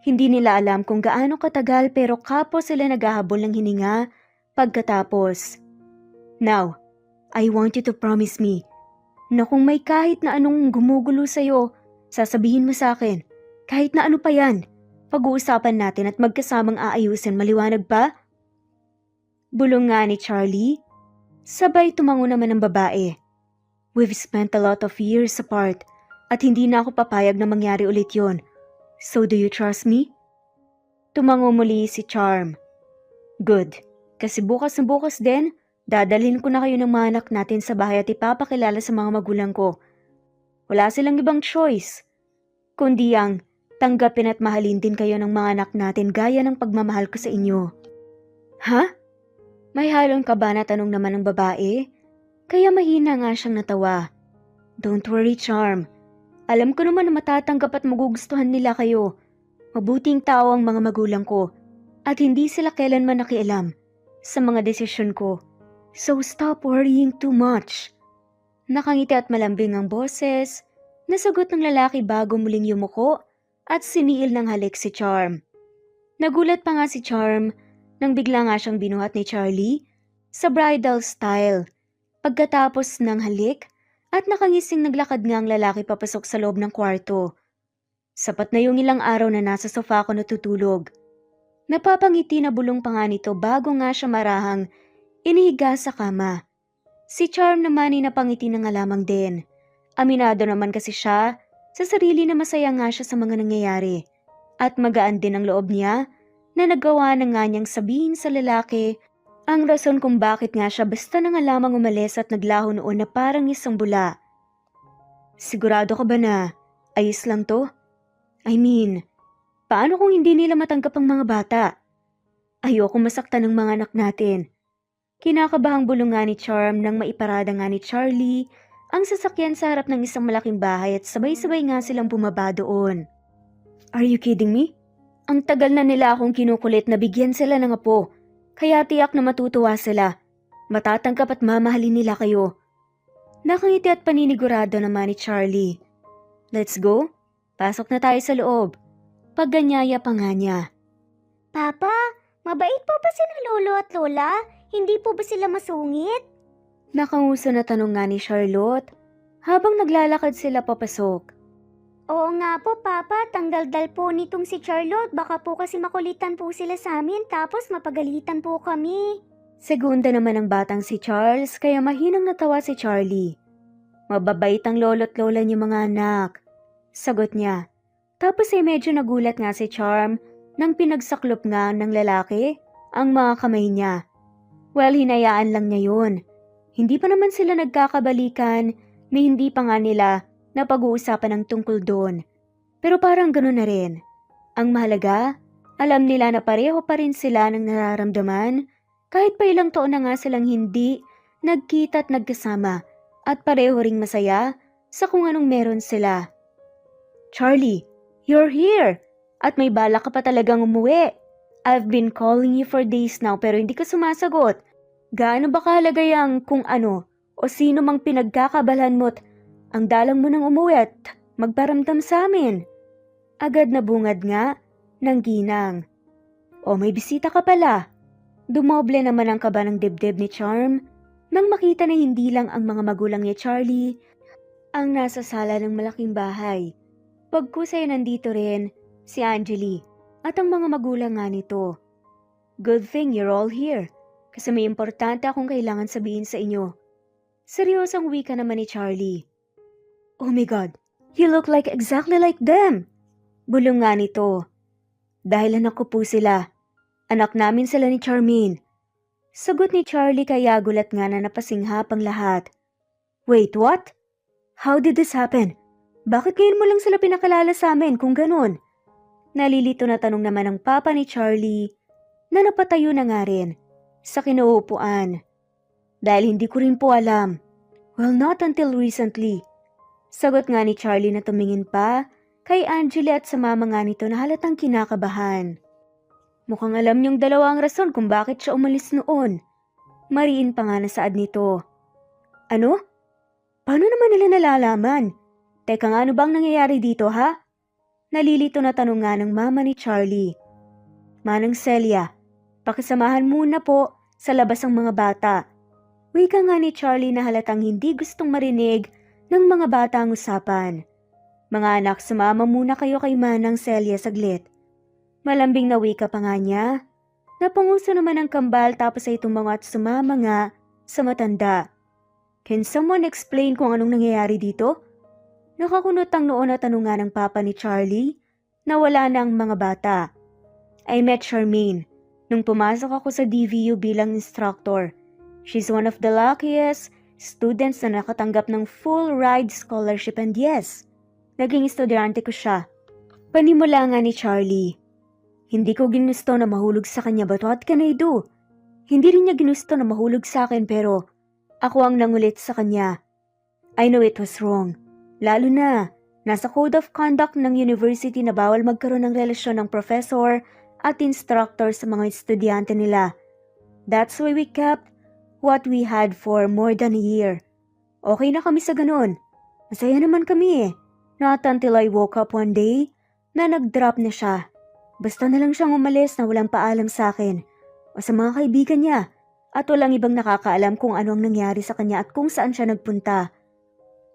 Speaker 1: Hindi nila alam kung gaano katagal pero kapwa sila naghahabol ng hininga pagkatapos. Now, I want you to promise me na kung may kahit na anong gumugulo sa'yo, sasabihin mo sa akin, kahit na ano pa yan, pag-uusapan natin at magkasamang aayusin, maliwanag ba? Bulong nga ni Charlie. Sabay tumango naman ang babae. We've spent a lot of years apart at hindi na ako papayag na mangyari ulit yon. So do you trust me? Tumango muli si Charm. Good, kasi bukas na bukas din, dadalhin ko na kayo ng mga anak natin sa bahay at ipapakilala sa mga magulang ko. Wala silang ibang choice, kundi ang tanggapin at mahalin din kayo ng mga anak natin gaya ng pagmamahal ko sa inyo. Ha? May halong kaba na tanong naman ng babae, kaya mahina nga siyang natawa. Don't worry, Charm. Alam ko naman na matatanggap at magugustuhan nila kayo. Mabuting tao ang mga magulang ko at hindi sila kailanman nakialam sa mga desisyon ko. So stop worrying too much. Nakangiti at malambing ang boses, nasagot ng lalaki bago muling yumuko at siniil ng halik si Charm. Nagulat pa nga si Charm nang bigla nga siyang binuhat ni Charlie sa bridal style Pagkatapos ng halik, at nakangising naglakad nga ang lalaki papasok sa loob ng kwarto. Sapat na yung ilang araw na nasa sofa ko natutulog. Napapangiti na bulong pa nga nito bago nga siya marahang inihiga sa kama. Si Charm naman ay napangiti na nga lamang din. Aminado naman kasi siya sa sarili na masaya nga siya sa mga nangyayari. At magaan din ang loob niya na nagawa na nga niyang sabihin sa lalaki ang rason kung bakit nga siya basta na nga lamang umalis at naglaho noon na parang isang bula. Sigurado ka ba na ayos lang to? I mean, paano kung hindi nila matanggap ang mga bata? Ayoko masaktan ng mga anak natin. Kinakabahang bulong nga ni Charm nang maiparada nga ni Charlie ang sasakyan sa harap ng isang malaking bahay at sabay-sabay nga silang bumaba doon. Are you kidding me? Ang tagal na nila akong kinukulit na bigyan sila ng apo, kaya tiyak na matutuwa sila. Matatanggap at mamahalin nila kayo. Nakangiti at paninigurado naman ni Charlie. Let's go? Pasok na tayo sa loob. Pagganyaya pa nga niya.
Speaker 2: Papa, mabait po ba sila lolo at lola? Hindi po ba sila masungit?
Speaker 1: Nakanguso na tanong nga ni Charlotte habang naglalakad sila papasok.
Speaker 2: Oo nga po, Papa. Tangdaldal po nitong si Charlotte. Baka po kasi makulitan po sila sa amin tapos mapagalitan po kami.
Speaker 1: Segunda naman ang batang si Charles kaya mahinang natawa si Charlie. Mababait ang lolo't lola niyo mga anak. Sagot niya. Tapos ay medyo nagulat nga si Charm nang pinagsaklop nga ng lalaki ang mga kamay niya. Well, hinayaan lang niya yun. Hindi pa naman sila nagkakabalikan ni hindi pa nga nila na pag-uusapan ang tungkol doon. Pero parang gano'n na rin. Ang mahalaga, alam nila na pareho pa rin sila ng nararamdaman kahit pa ilang taon na nga silang hindi nagkita at nagkasama at pareho ring masaya sa kung anong meron sila. Charlie, you're here! At may balak ka pa talagang umuwi. I've been calling you for days now pero hindi ka sumasagot. Gaano ba kahalaga yang kung ano o sino mang pinagkakabalan mo't ang dalang mo nang umuwi at magparamdam sa amin? Agad na bungad nga ng ginang. O may bisita ka pala. Dumoble naman ang kaba ng dibdib ni Charm nang makita na hindi lang ang mga magulang ni Charlie ang nasa sala ng malaking bahay. Pagkusay nandito rin si Angeli at ang mga magulang nga nito. Good thing you're all here kasi may importante akong kailangan sabihin sa inyo. Seryosong wika naman ni Charlie. Oh my God, you look like exactly like them! Bulong nga nito. Dahil anak ko po sila. Anak namin sila ni Charmaine. Sagot ni Charlie kaya gulat nga na napasinghap ang lahat. Wait, what? How did this happen? Bakit ngayon mo lang sila pinakalala sa amin kung ganun? Nalilito na tanong naman ng papa ni Charlie na napatayo na nga rin sa kinuupuan. Dahil hindi ko rin po alam. Well, not until recently. Sagot nga ni Charlie na tumingin pa kay Angela at sa mama nga nito na halatang kinakabahan. Mukhang alam niyong dalawa ang rason kung bakit siya umalis noon. Mariin pa nga na saad nito. Ano? Paano naman nila nalalaman? Teka nga, ano bang nangyayari dito ha? Nalilito na tanong nga ng mama ni Charlie. Manang Celia, pakisamahan muna po sa labas ang mga bata. Wika nga ni Charlie na halatang hindi gustong marinig ng mga bata ang usapan. Mga anak, sumama muna kayo kay Manang Celia saglit. Malambing na wika pa nga niya. Napanguso naman ang kambal tapos ay tumango at sumama nga sa matanda. Can someone explain kung anong nangyayari dito? Nakakunot ang noo na tanong nga ng papa ni Charlie na wala na ang mga bata. I met Charmaine nung pumasok ako sa DVU bilang instructor. She's one of the luckiest students na nakatanggap ng full ride scholarship and yes, naging estudyante ko siya. Panimula nga ni Charlie. Hindi ko ginusto na mahulog sa kanya but what can I do? Hindi rin niya ginusto na mahulog sa akin pero ako ang nangulit sa kanya. I know it was wrong. Lalo na, nasa code of conduct ng university na bawal magkaroon ng relasyon ng professor at instructor sa mga estudyante nila. That's why we kept what we had for more than a year. Okay na kami sa ganun. Masaya naman kami eh. Not until I woke up one day na nag-drop na siya. Basta na lang siyang umalis na walang paalam sa akin o sa mga kaibigan niya At walang ibang nakakaalam kung ano ang nangyari sa kanya at kung saan siya nagpunta.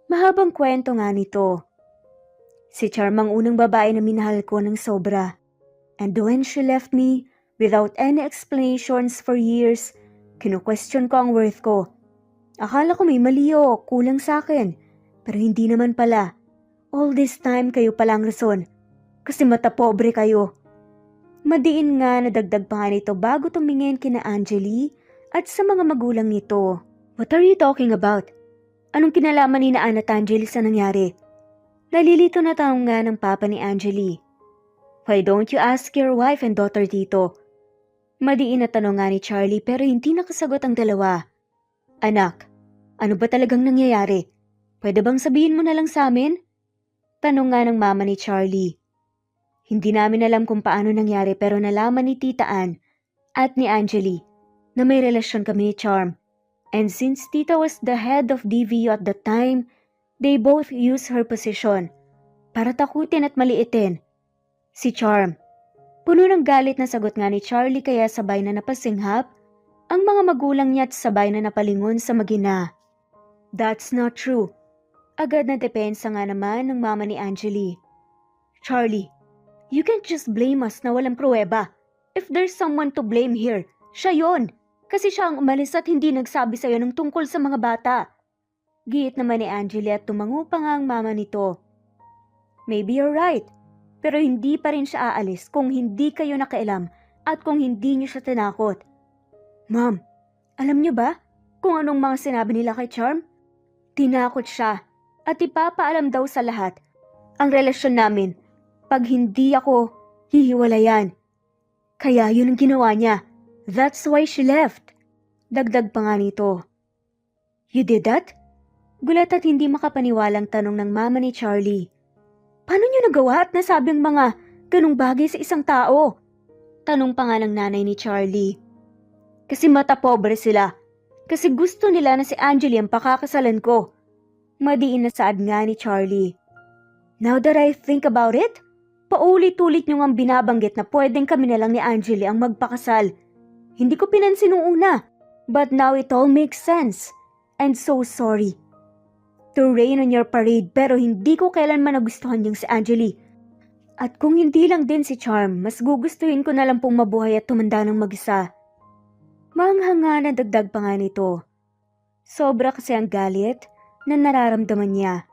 Speaker 1: Mahabang kwento nga nito. Si Charm ang unang babae na minahal ko ng sobra. And when she left me, without any explanations for years, kinu-question ko ang worth ko. Akala ko may mali o kulang sa akin, pero hindi naman pala. All this time kayo palang rason, kasi mata pobre kayo. Madiin nga nadagdag pa nga nito bago tumingin kina Angeli at sa mga magulang nito. What are you talking about? Anong kinalaman ni Ann at Angeli sa nangyari? Nalilito na tanong nga ng papa ni Angeli. Why don't you ask your wife and daughter dito? Madiin na tanong nga ni Charlie pero hindi nakasagot ang dalawa. Anak, ano ba talagang nangyayari? Pwede bang sabihin mo na lang sa amin? Tanong nga ng mama ni Charlie. Hindi namin alam kung paano nangyari pero nalaman ni Tita Ann at ni Angeli na may relasyon kami ni Charm. And since Tita was the head of DVU at the time, they both used her position para takutin at maliitin si Charm. Puno ng galit na sagot nga ni Charlie kaya sabay na napasinghap ang mga magulang niya at sabay na napalingon sa magina. That's not true. Agad na depensa nga naman ng mama ni Angeli. Charlie, you can't just blame us na walang pruweba. If there's someone to blame here, siya yon. Kasi siya ang umalis at hindi nagsabi sa'yo ng tungkol sa mga bata. Giit naman ni Angeli at tumango pa nga ang mama nito. Maybe you're right, pero hindi pa rin siya aalis kung hindi kayo nakialam at kung hindi niyo siya tinakot. Ma'am, alam niyo ba kung anong mga sinabi nila kay Charm? Tinakot siya at ipapaalam daw sa lahat ang relasyon namin pag hindi ako hihiwalayan. Kaya yun ang ginawa niya. That's why she left. Dagdag pa nga nito. You did that? Gulat at hindi makapaniwalang tanong ng mama ni Charlie. Paano niyo nagawa at nasabi ang mga ganung bagay sa isang tao? Tanong pa nga ng nanay ni Charlie. Kasi mata pobre sila. Kasi gusto nila na si Angeli ang pakakasalan ko. Madiin na saad nga ni Charlie. Now that I think about it, paulit-ulit niyo ang binabanggit na pwedeng kami na lang ni Angeli ang magpakasal. Hindi ko pinansin nung una, but now it all makes sense. I'm so sorry to rain on your parade pero hindi ko kailanman nagustuhan yung si Angeli. At kung hindi lang din si Charm, mas gugustuhin ko na lang pong mabuhay at tumanda ng mag-isa. Manghanga na dagdag pa nga nito. Sobra kasi ang galit na nararamdaman niya,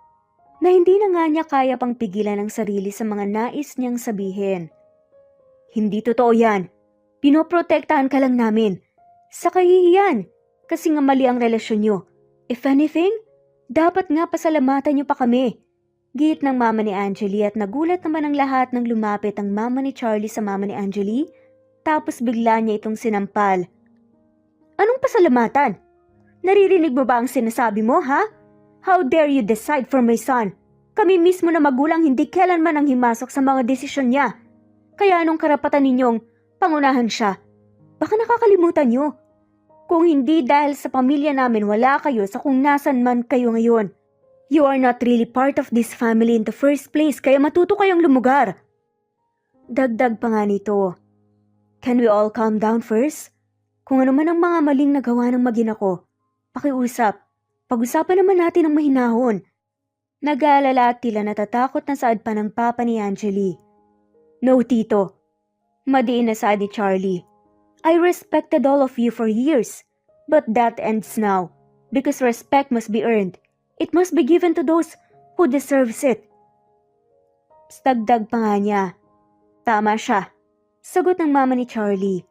Speaker 1: na hindi na nga niya kaya pang pigilan ang sarili sa mga nais niyang sabihin. Hindi totoo yan. Pinoprotektahan ka lang namin. Sa kahihiyan, kasi nga mali ang relasyon niyo. If anything, dapat nga pasalamatan niyo pa kami. Giit ng mama ni Angeli at nagulat naman ang lahat nang lumapit ang mama ni Charlie sa mama ni Angeli, tapos bigla niya itong sinampal. Anong pasalamatan? Naririnig mo ba ang sinasabi mo, ha? How dare you decide for my son? Kami mismo na magulang hindi kailanman ang himasok sa mga desisyon niya. Kaya anong karapatan ninyong pangunahan siya? Baka nakakalimutan niyo. Kung hindi dahil sa pamilya namin wala kayo sa kung nasan man kayo ngayon. You are not really part of this family in the first place kaya matuto kayong lumugar. Dagdag pa nga nito. Can we all calm down first? Kung ano man ang mga maling nagawa ng magina ko, pakiusap. Pag-usapan naman natin ang mahinahon. Nag-aalala at tila natatakot na saad pa ng papa ni Angeli. No, tito. Madiin na saad ni Charlie. I respected all of you for years, but that ends now. Because respect must be earned. It must be given to those who deserves it. Dagdag pa nga niya. Tama siya. Sagot ng mama ni Charlie.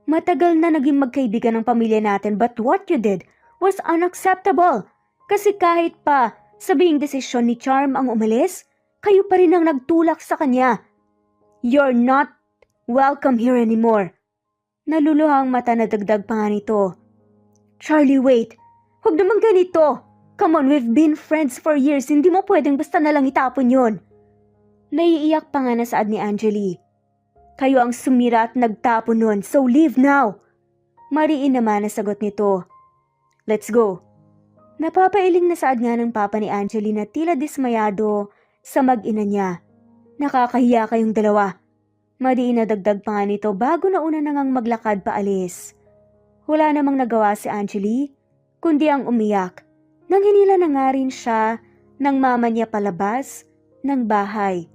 Speaker 1: Matagal na naging magkaibigan ng pamilya natin but what you did was unacceptable. Kasi kahit pa sabihing desisyon ni Charm ang umalis, kayo pa rin ang nagtulak sa kanya. You're not welcome here anymore. Naluluhang mata na dagdag pa nga nito. Charlie, wait. Huwag naman ganito. Come on, we've been friends for years. Hindi mo pwedeng basta nalang itapon yun. Naiiyak pa nga na saad ni Angeli. Kayo ang sumira at nagtapon nun, so leave now. Mariin naman na sagot nito. Let's go. Napapailing na saad nga ng papa ni Angeli na tila dismayado sa mag-ina niya. Nakakahiya kayong dalawa. Mariin na dagdag pa nga nito bago na una na ngang maglakad paalis. Wala namang nagawa si Angeli, kundi ang umiyak. Nang hinila na nga rin siya ng mama niya palabas ng bahay.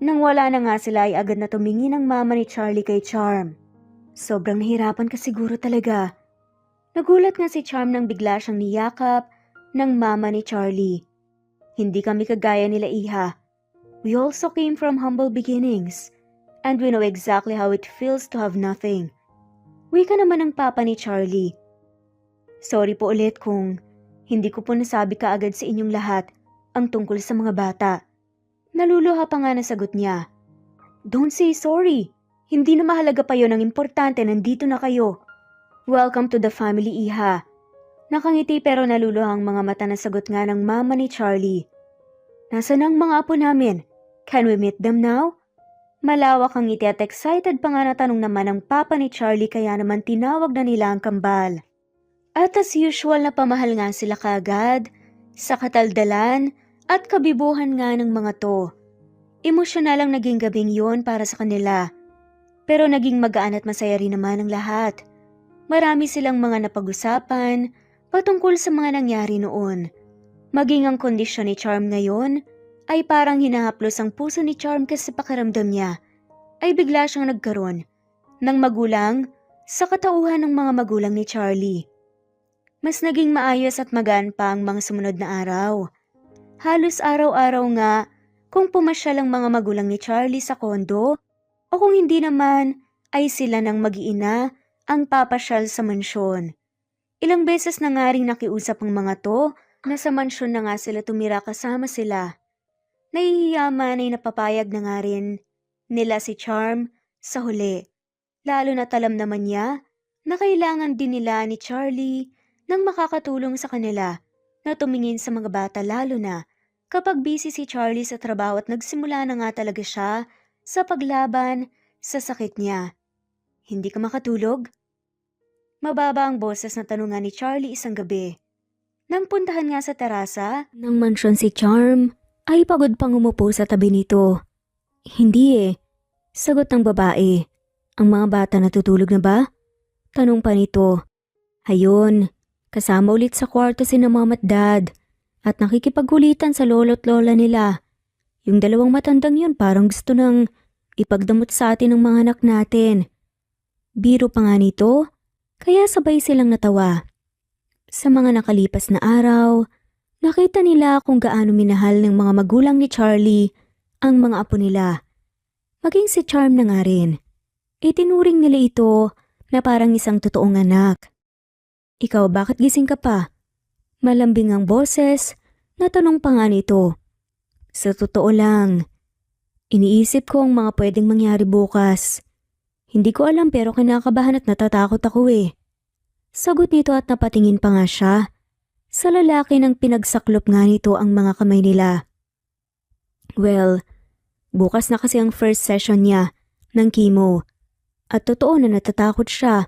Speaker 1: Nang wala na nga sila ay agad na tumingin ang mama ni Charlie kay Charm. Sobrang nahirapan ka siguro talaga. Nagulat nga si Charm nang bigla siyang niyakap ng mama ni Charlie. Hindi kami kagaya nila, Iha. We also came from humble beginnings, and we know exactly how it feels to have nothing. Wika naman ang papa ni Charlie. Sorry po ulit kung hindi ko po nasabi kaagad sa inyong lahat ang tungkol sa mga bata. Naluluha pa nga na sagot niya. Don't say sorry. Hindi na mahalaga pa yon, ang importante nandito na kayo. Welcome to the family, Iha. Nakangiti pero naluluha ang mga mata na sagot nga ng mama ni Charlie. Nasaan ang mga apo namin? Can we meet them now? Malawak ang ngiti at excited pa nga na tanong naman ng papa ni Charlie kaya naman tinawag na nila ang kambal. At as usual na pamahal nga sila kaagad, sa kataldalan at kabibuhan nga ng mga to. Emosyonal ang naging gabing yon para sa kanila. Pero naging magaan at masaya rin naman ang lahat. Marami silang mga napag-usapan patungkol sa mga nangyari noon. Maging ang kondisyon ni Charm ngayon ay parang hinahaplos ang puso ni Charm kasi pakiramdam niya ay bigla siyang nagkaroon ng magulang sa katauhan ng mga magulang ni Charlie. Mas naging maayos at magaan pa ang mga sumunod na araw. Halos araw-araw nga kung pumasyal ang mga magulang ni Charlie sa kondo o kung hindi naman ay sila ng mag-iina ang papasyal sa mansyon. Ilang beses na nga rin nakiusap ang mga to na sa mansyon na nga sila tumira kasama sila. Nahihiyaman ay napapayag na nga rin nila si Charm sa huli. Lalo na talam naman niya na kailangan din nila ni Charlie nang makakatulong sa kanila na tumingin sa mga bata lalo na kapag busy si Charlie sa trabaho at nagsimula na nga talaga siya sa paglaban sa sakit niya. Hindi ka makatulog? Mababa ang boses na tanungan ni Charlie isang gabi. Nang puntahan nga sa terasa ng mansyon si Charm, ay pagod pang umupo sa tabi nito. Hindi sagot ng babae. Ang mga bata natutulog na ba? Tanong pa nito. Ayun, kasama ulit sa kwarto si na mama at dad at nakikipagkulitan sa lolo't lola nila. Yung dalawang matandang yun parang gusto nang ipagdamot sa atin ng mga anak natin. Biro pa nga nito, kaya sabay silang natawa. Sa mga nakalipas na araw, nakita nila kung gaano minahal ng mga magulang ni Charlie ang mga apo nila. Maging si Charm na nga rin. Itinuring nila ito na parang isang totoong anak. Ikaw, bakit gising ka pa? Malambing ang boses, natanong pa nga nito. Sa totoo lang, iniisip ko ang mga pwedeng mangyari bukas. Hindi ko alam pero kinakabahan at natatakot ako . Sagot nito at napatingin pa nga siya sa lalaki nang pinagsaklop nga nito ang mga kamay nila. Well, bukas na kasi ang first session niya ng chemo at totoo na natatakot siya.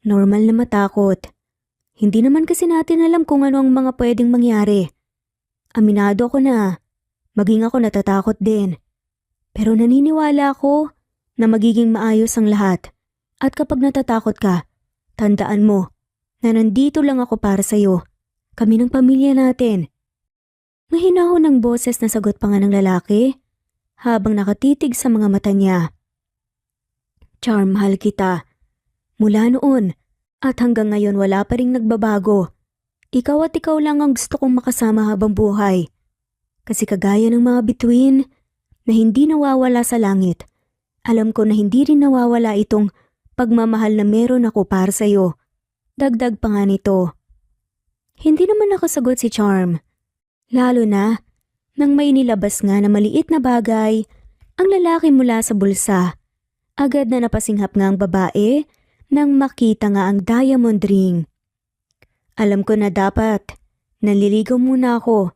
Speaker 1: Normal na matakot. Hindi naman kasi natin alam kung ano ang mga pwedeng mangyari. Aminado ko na, maging ako natatakot din. Pero naniniwala ako na magiging maayos ang lahat. At kapag natatakot ka, tandaan mo na nandito lang ako para sa'yo. Kami ng pamilya natin. Mahinahon ng boses na sagot pa nga ng lalaki habang nakatitig sa mga mata niya. Charm, mahal kita. Mula noon at hanggang ngayon wala pa ring nagbabago. Ikaw at ikaw lang ang gusto kong makasama habang buhay. Kasi kagaya ng mga bituin na hindi nawawala sa langit, alam ko na hindi rin nawawala itong pagmamahal na meron ako para sa'yo. Dagdag pa nga nito. Hindi naman nakasagot si Charm. Lalo na nang may nilabas nga na maliit na bagay ang lalaki mula sa bulsa. Agad na napasinghap nga ang babae nang makita nga ang diamond ring. Alam ko na dapat nanliligaw muna ako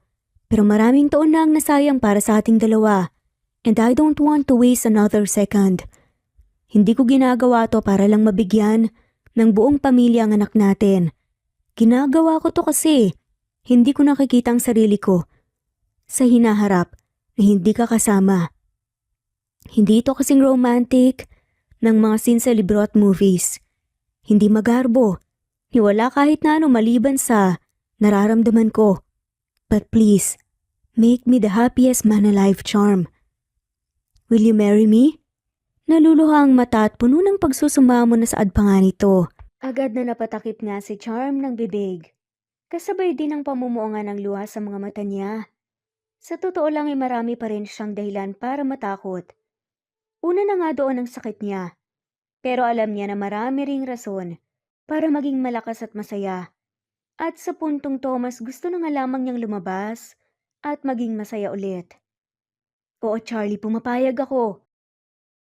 Speaker 1: pero maraming taon na ang nasayang para sa ating dalawa and I don't want to waste another second. Hindi ko ginagawa to para lang mabigyan ng buong pamilya ang anak natin. Ginagawa ko to kasi hindi ko nakikita ang sarili ko sa hinaharap na hindi ka kasama. Hindi ito kasing romantic ng mga scene sa libro at movies. hindi magarbo, ni wala kahit na ano maliban sa nararamdaman ko. But please, make me the happiest man alive, Charm. Will you marry me? Naluluha ang mata at puno ng pagsusumamo na saad pa nga nito. Agad na napatakip nga si Charm ng bibig. Kasabay din ang pamumuongan ng luha sa mga mata niya. Sa totoo lang ay marami pa rin siyang dahilan para matakot. Una na nga doon ang sakit niya. Pero alam niya na marami ring rason para maging malakas at masaya. At sa puntong to, mas gusto na nga lamang niyang lumabas at maging masaya ulit. Oo, Charlie, pumapayag ako.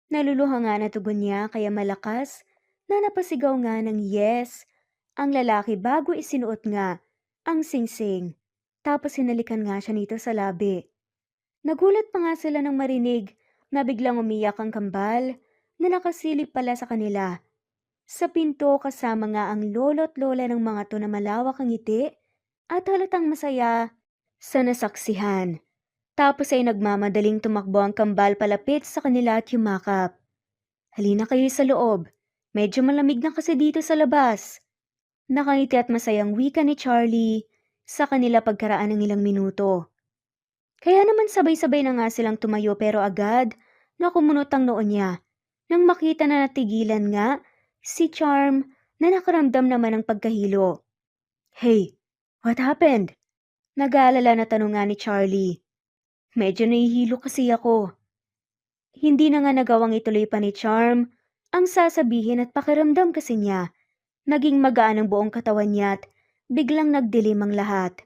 Speaker 1: Naluluha nga na tugon niya kaya malakas na napasigaw nga ng yes ang lalaki bago isinuot nga ang singsing. Tapos hinalikan nga siya nito sa labi. Nagulat pa nga sila nang marinig na biglang umiyak ang kambal na nakasilip pala sa kanila. Sa pinto kasama nga ang lolo't lola ng mga to na malawak ang ngiti at halatang masaya sa nasaksihan. Tapos ay nagmamadaling tumakbo ang kambal palapit sa kanila at yumakap. Halina kayo sa loob. Medyo malamig na kasi dito sa labas. Nakangiti at masayang wika ni Charlie sa kanila pagkaraan ng ilang minuto. Kaya naman sabay-sabay na nga silang tumayo pero agad na kumunot ang noo niya nang makita na natigilan nga si Charm na nakaramdam naman ng pagkahilo. Hey, what happened? Nag-aalala na tanong nga ni Charlie. Medyo nahihilo kasi ako. Hindi na nga nagawang ituloy pa ni Charm ang sasabihin at pakiramdam kasi niya. Naging magaan ang buong katawan niya at biglang nagdilim ang lahat.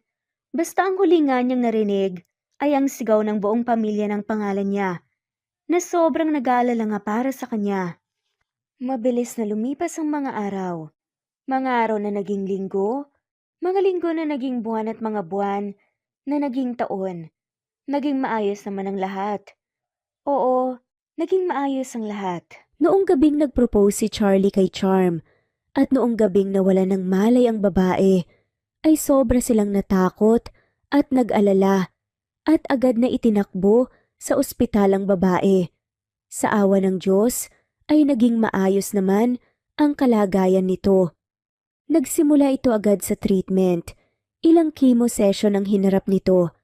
Speaker 1: Basta ang huli nga niyang narinig ay ang sigaw ng buong pamilya ng pangalan niya na sobrang nag-aalala nga para sa kanya. Mabilis na lumipas ang mga araw. Mga araw na naging linggo, mga linggo na naging buwan at mga buwan na naging taon. Naging maayos naman ang lahat. Oo, naging maayos ang lahat. Noong gabing nag-propose si Charlie kay Charm at noong gabing nawala ng malay ang babae, ay sobra silang natakot at nag-alala at agad na itinakbo sa ospital ang babae. Sa awa ng Diyos ay naging maayos naman ang kalagayan nito. Nagsimula ito agad sa treatment. Ilang chemo session ang hinarap nito.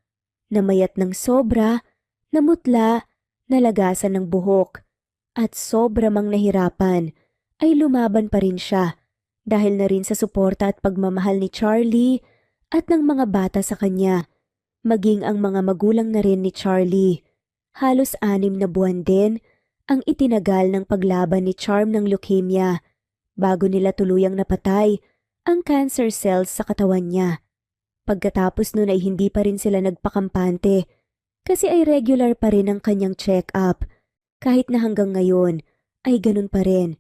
Speaker 1: Namayat ng sobra, namutla, nalagasan ng buhok, at sobra mang nahirapan, ay lumaban pa rin siya dahil na rin sa suporta at pagmamahal ni Charlie at ng mga bata sa kanya, maging ang mga magulang na rin ni Charlie. Halos 6 na buwan din ang itinagal ng paglaban ni Charm ng leukemia bago nila tuluyang napatay ang cancer cells sa katawan niya. Pagkatapos nun ay hindi pa rin sila nagpakampante kasi ay regular pa rin ang kanyang check-up kahit na hanggang ngayon ay ganun pa rin.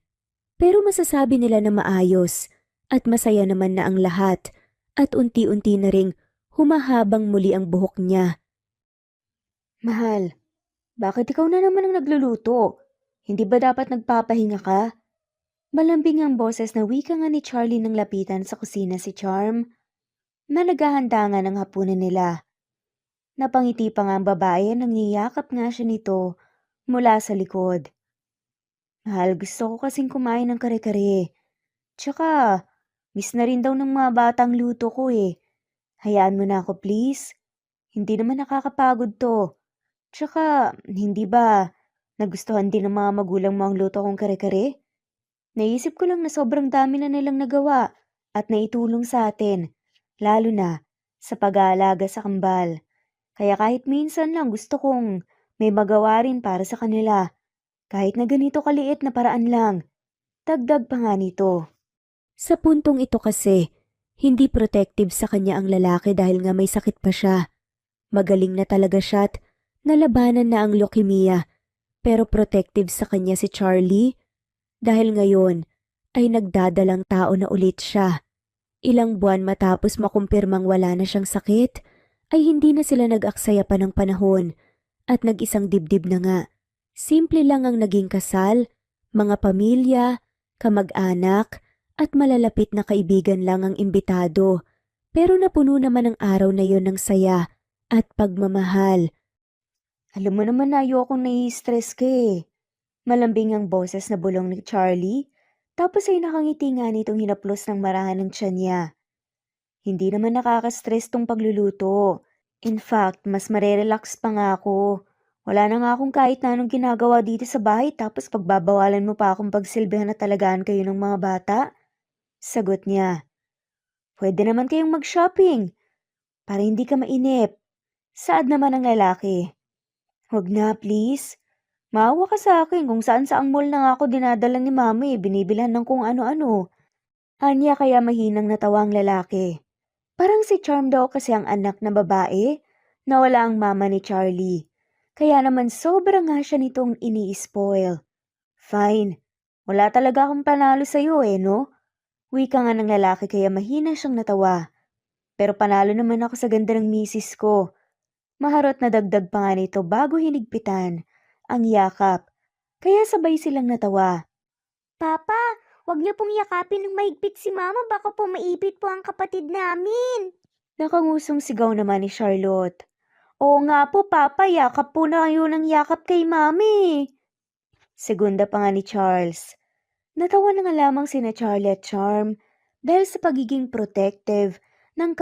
Speaker 1: Pero masasabi nila na maayos at masaya naman na ang lahat at unti-unti na ring humahabang muli ang buhok niya. Mahal, bakit ikaw na naman ang nagluluto? Hindi ba dapat nagpapahinga ka? Malambing ang boses na wika nga ni Charlie nang lapitan sa kusina si Charm na naghahanda nga ng hapunan nila. Napangiti pa nga ang babae nang niyakap nga siya nito mula sa likod. Mahal, gusto ko kasing kumain ng kare-kare. Tsaka, miss na rin daw ng mga batang luto ko eh. Hayaan mo na ako please. Hindi naman nakakapagod to. Tsaka, hindi ba nagustuhan din ng mga magulang mo ang luto kong kare-kare? Naisip ko lang na sobrang dami na nilang nagawa at naitulong sa atin. Lalo na sa pag-aalaga sa kambal. Kaya kahit minsan lang gusto kong may magawa rin para sa kanila. Kahit na ganito kaliit na paraan lang. Dagdag pa nga nito. Sa puntong ito kasi, hindi protective sa kanya ang lalaki dahil nga may sakit pa siya. Magaling na talaga siya at nalabanan na ang leukemia. Pero protective sa kanya si Charlie dahil ngayon ay nagdadalang tao na ulit siya. Ilang buwan matapos makumpirmang wala na siyang sakit, ay hindi na sila nag-aksaya pa ng panahon at nag-isang dibdib na nga. Simple lang ang naging kasal, mga pamilya, kamag-anak at malalapit na kaibigan lang ang imbitado. Pero napuno naman ang araw na yon ng saya at pagmamahal. Alam mo naman na ayokong nai-stress ka eh. Malambing ang boses na bulong ni Charlie Tapos ay nakangiti nga nitong hinaplos ng marahan ng tiyan niya. Hindi naman nakaka-stress tong pagluluto. In fact, mas marerelax pa nga ako. Wala na nga akong kahit na anong ginagawa dito sa bahay tapos pagbabawalan mo pa akong pagsilbihan at talagaan kayo ng mga bata? Sagot niya, pwede naman kayong mag-shopping para hindi ka mainip. Saad naman ng lalaki, huwag na please. Maawa ka sa akin kung saan saang mall na nga ako dinadala ni mami, binibilhan ng kung ano-ano. Anya kaya mahinang natawa ang lalaki. Parang si Charm daw kasi ang anak na babae, na wala ang mama ni Charlie. Kaya naman sobra nga siya nitong ini-spoil. Fine, wala talaga akong panalo sa'yo no? Wika nga ng lalaki kaya mahina siyang natawa. Pero panalo naman ako sa ganda ng misis ko. Maharot na dagdag pa nga nito bago hinigpitan ang yakap. Kaya sabay silang natawa.
Speaker 2: Papa, wag niyo pong yakapin ng mahigpit si Mama, baka po maipit po ang kapatid namin.
Speaker 1: Nakangusong sigaw naman ni Charlotte. Oo nga po, Papa, yakap po na kayo ng yakap kay Mami. Segunda pa nga ni Charles. Natawa na nga lamang sina Charlie at Charm dahil sa pagiging protective ng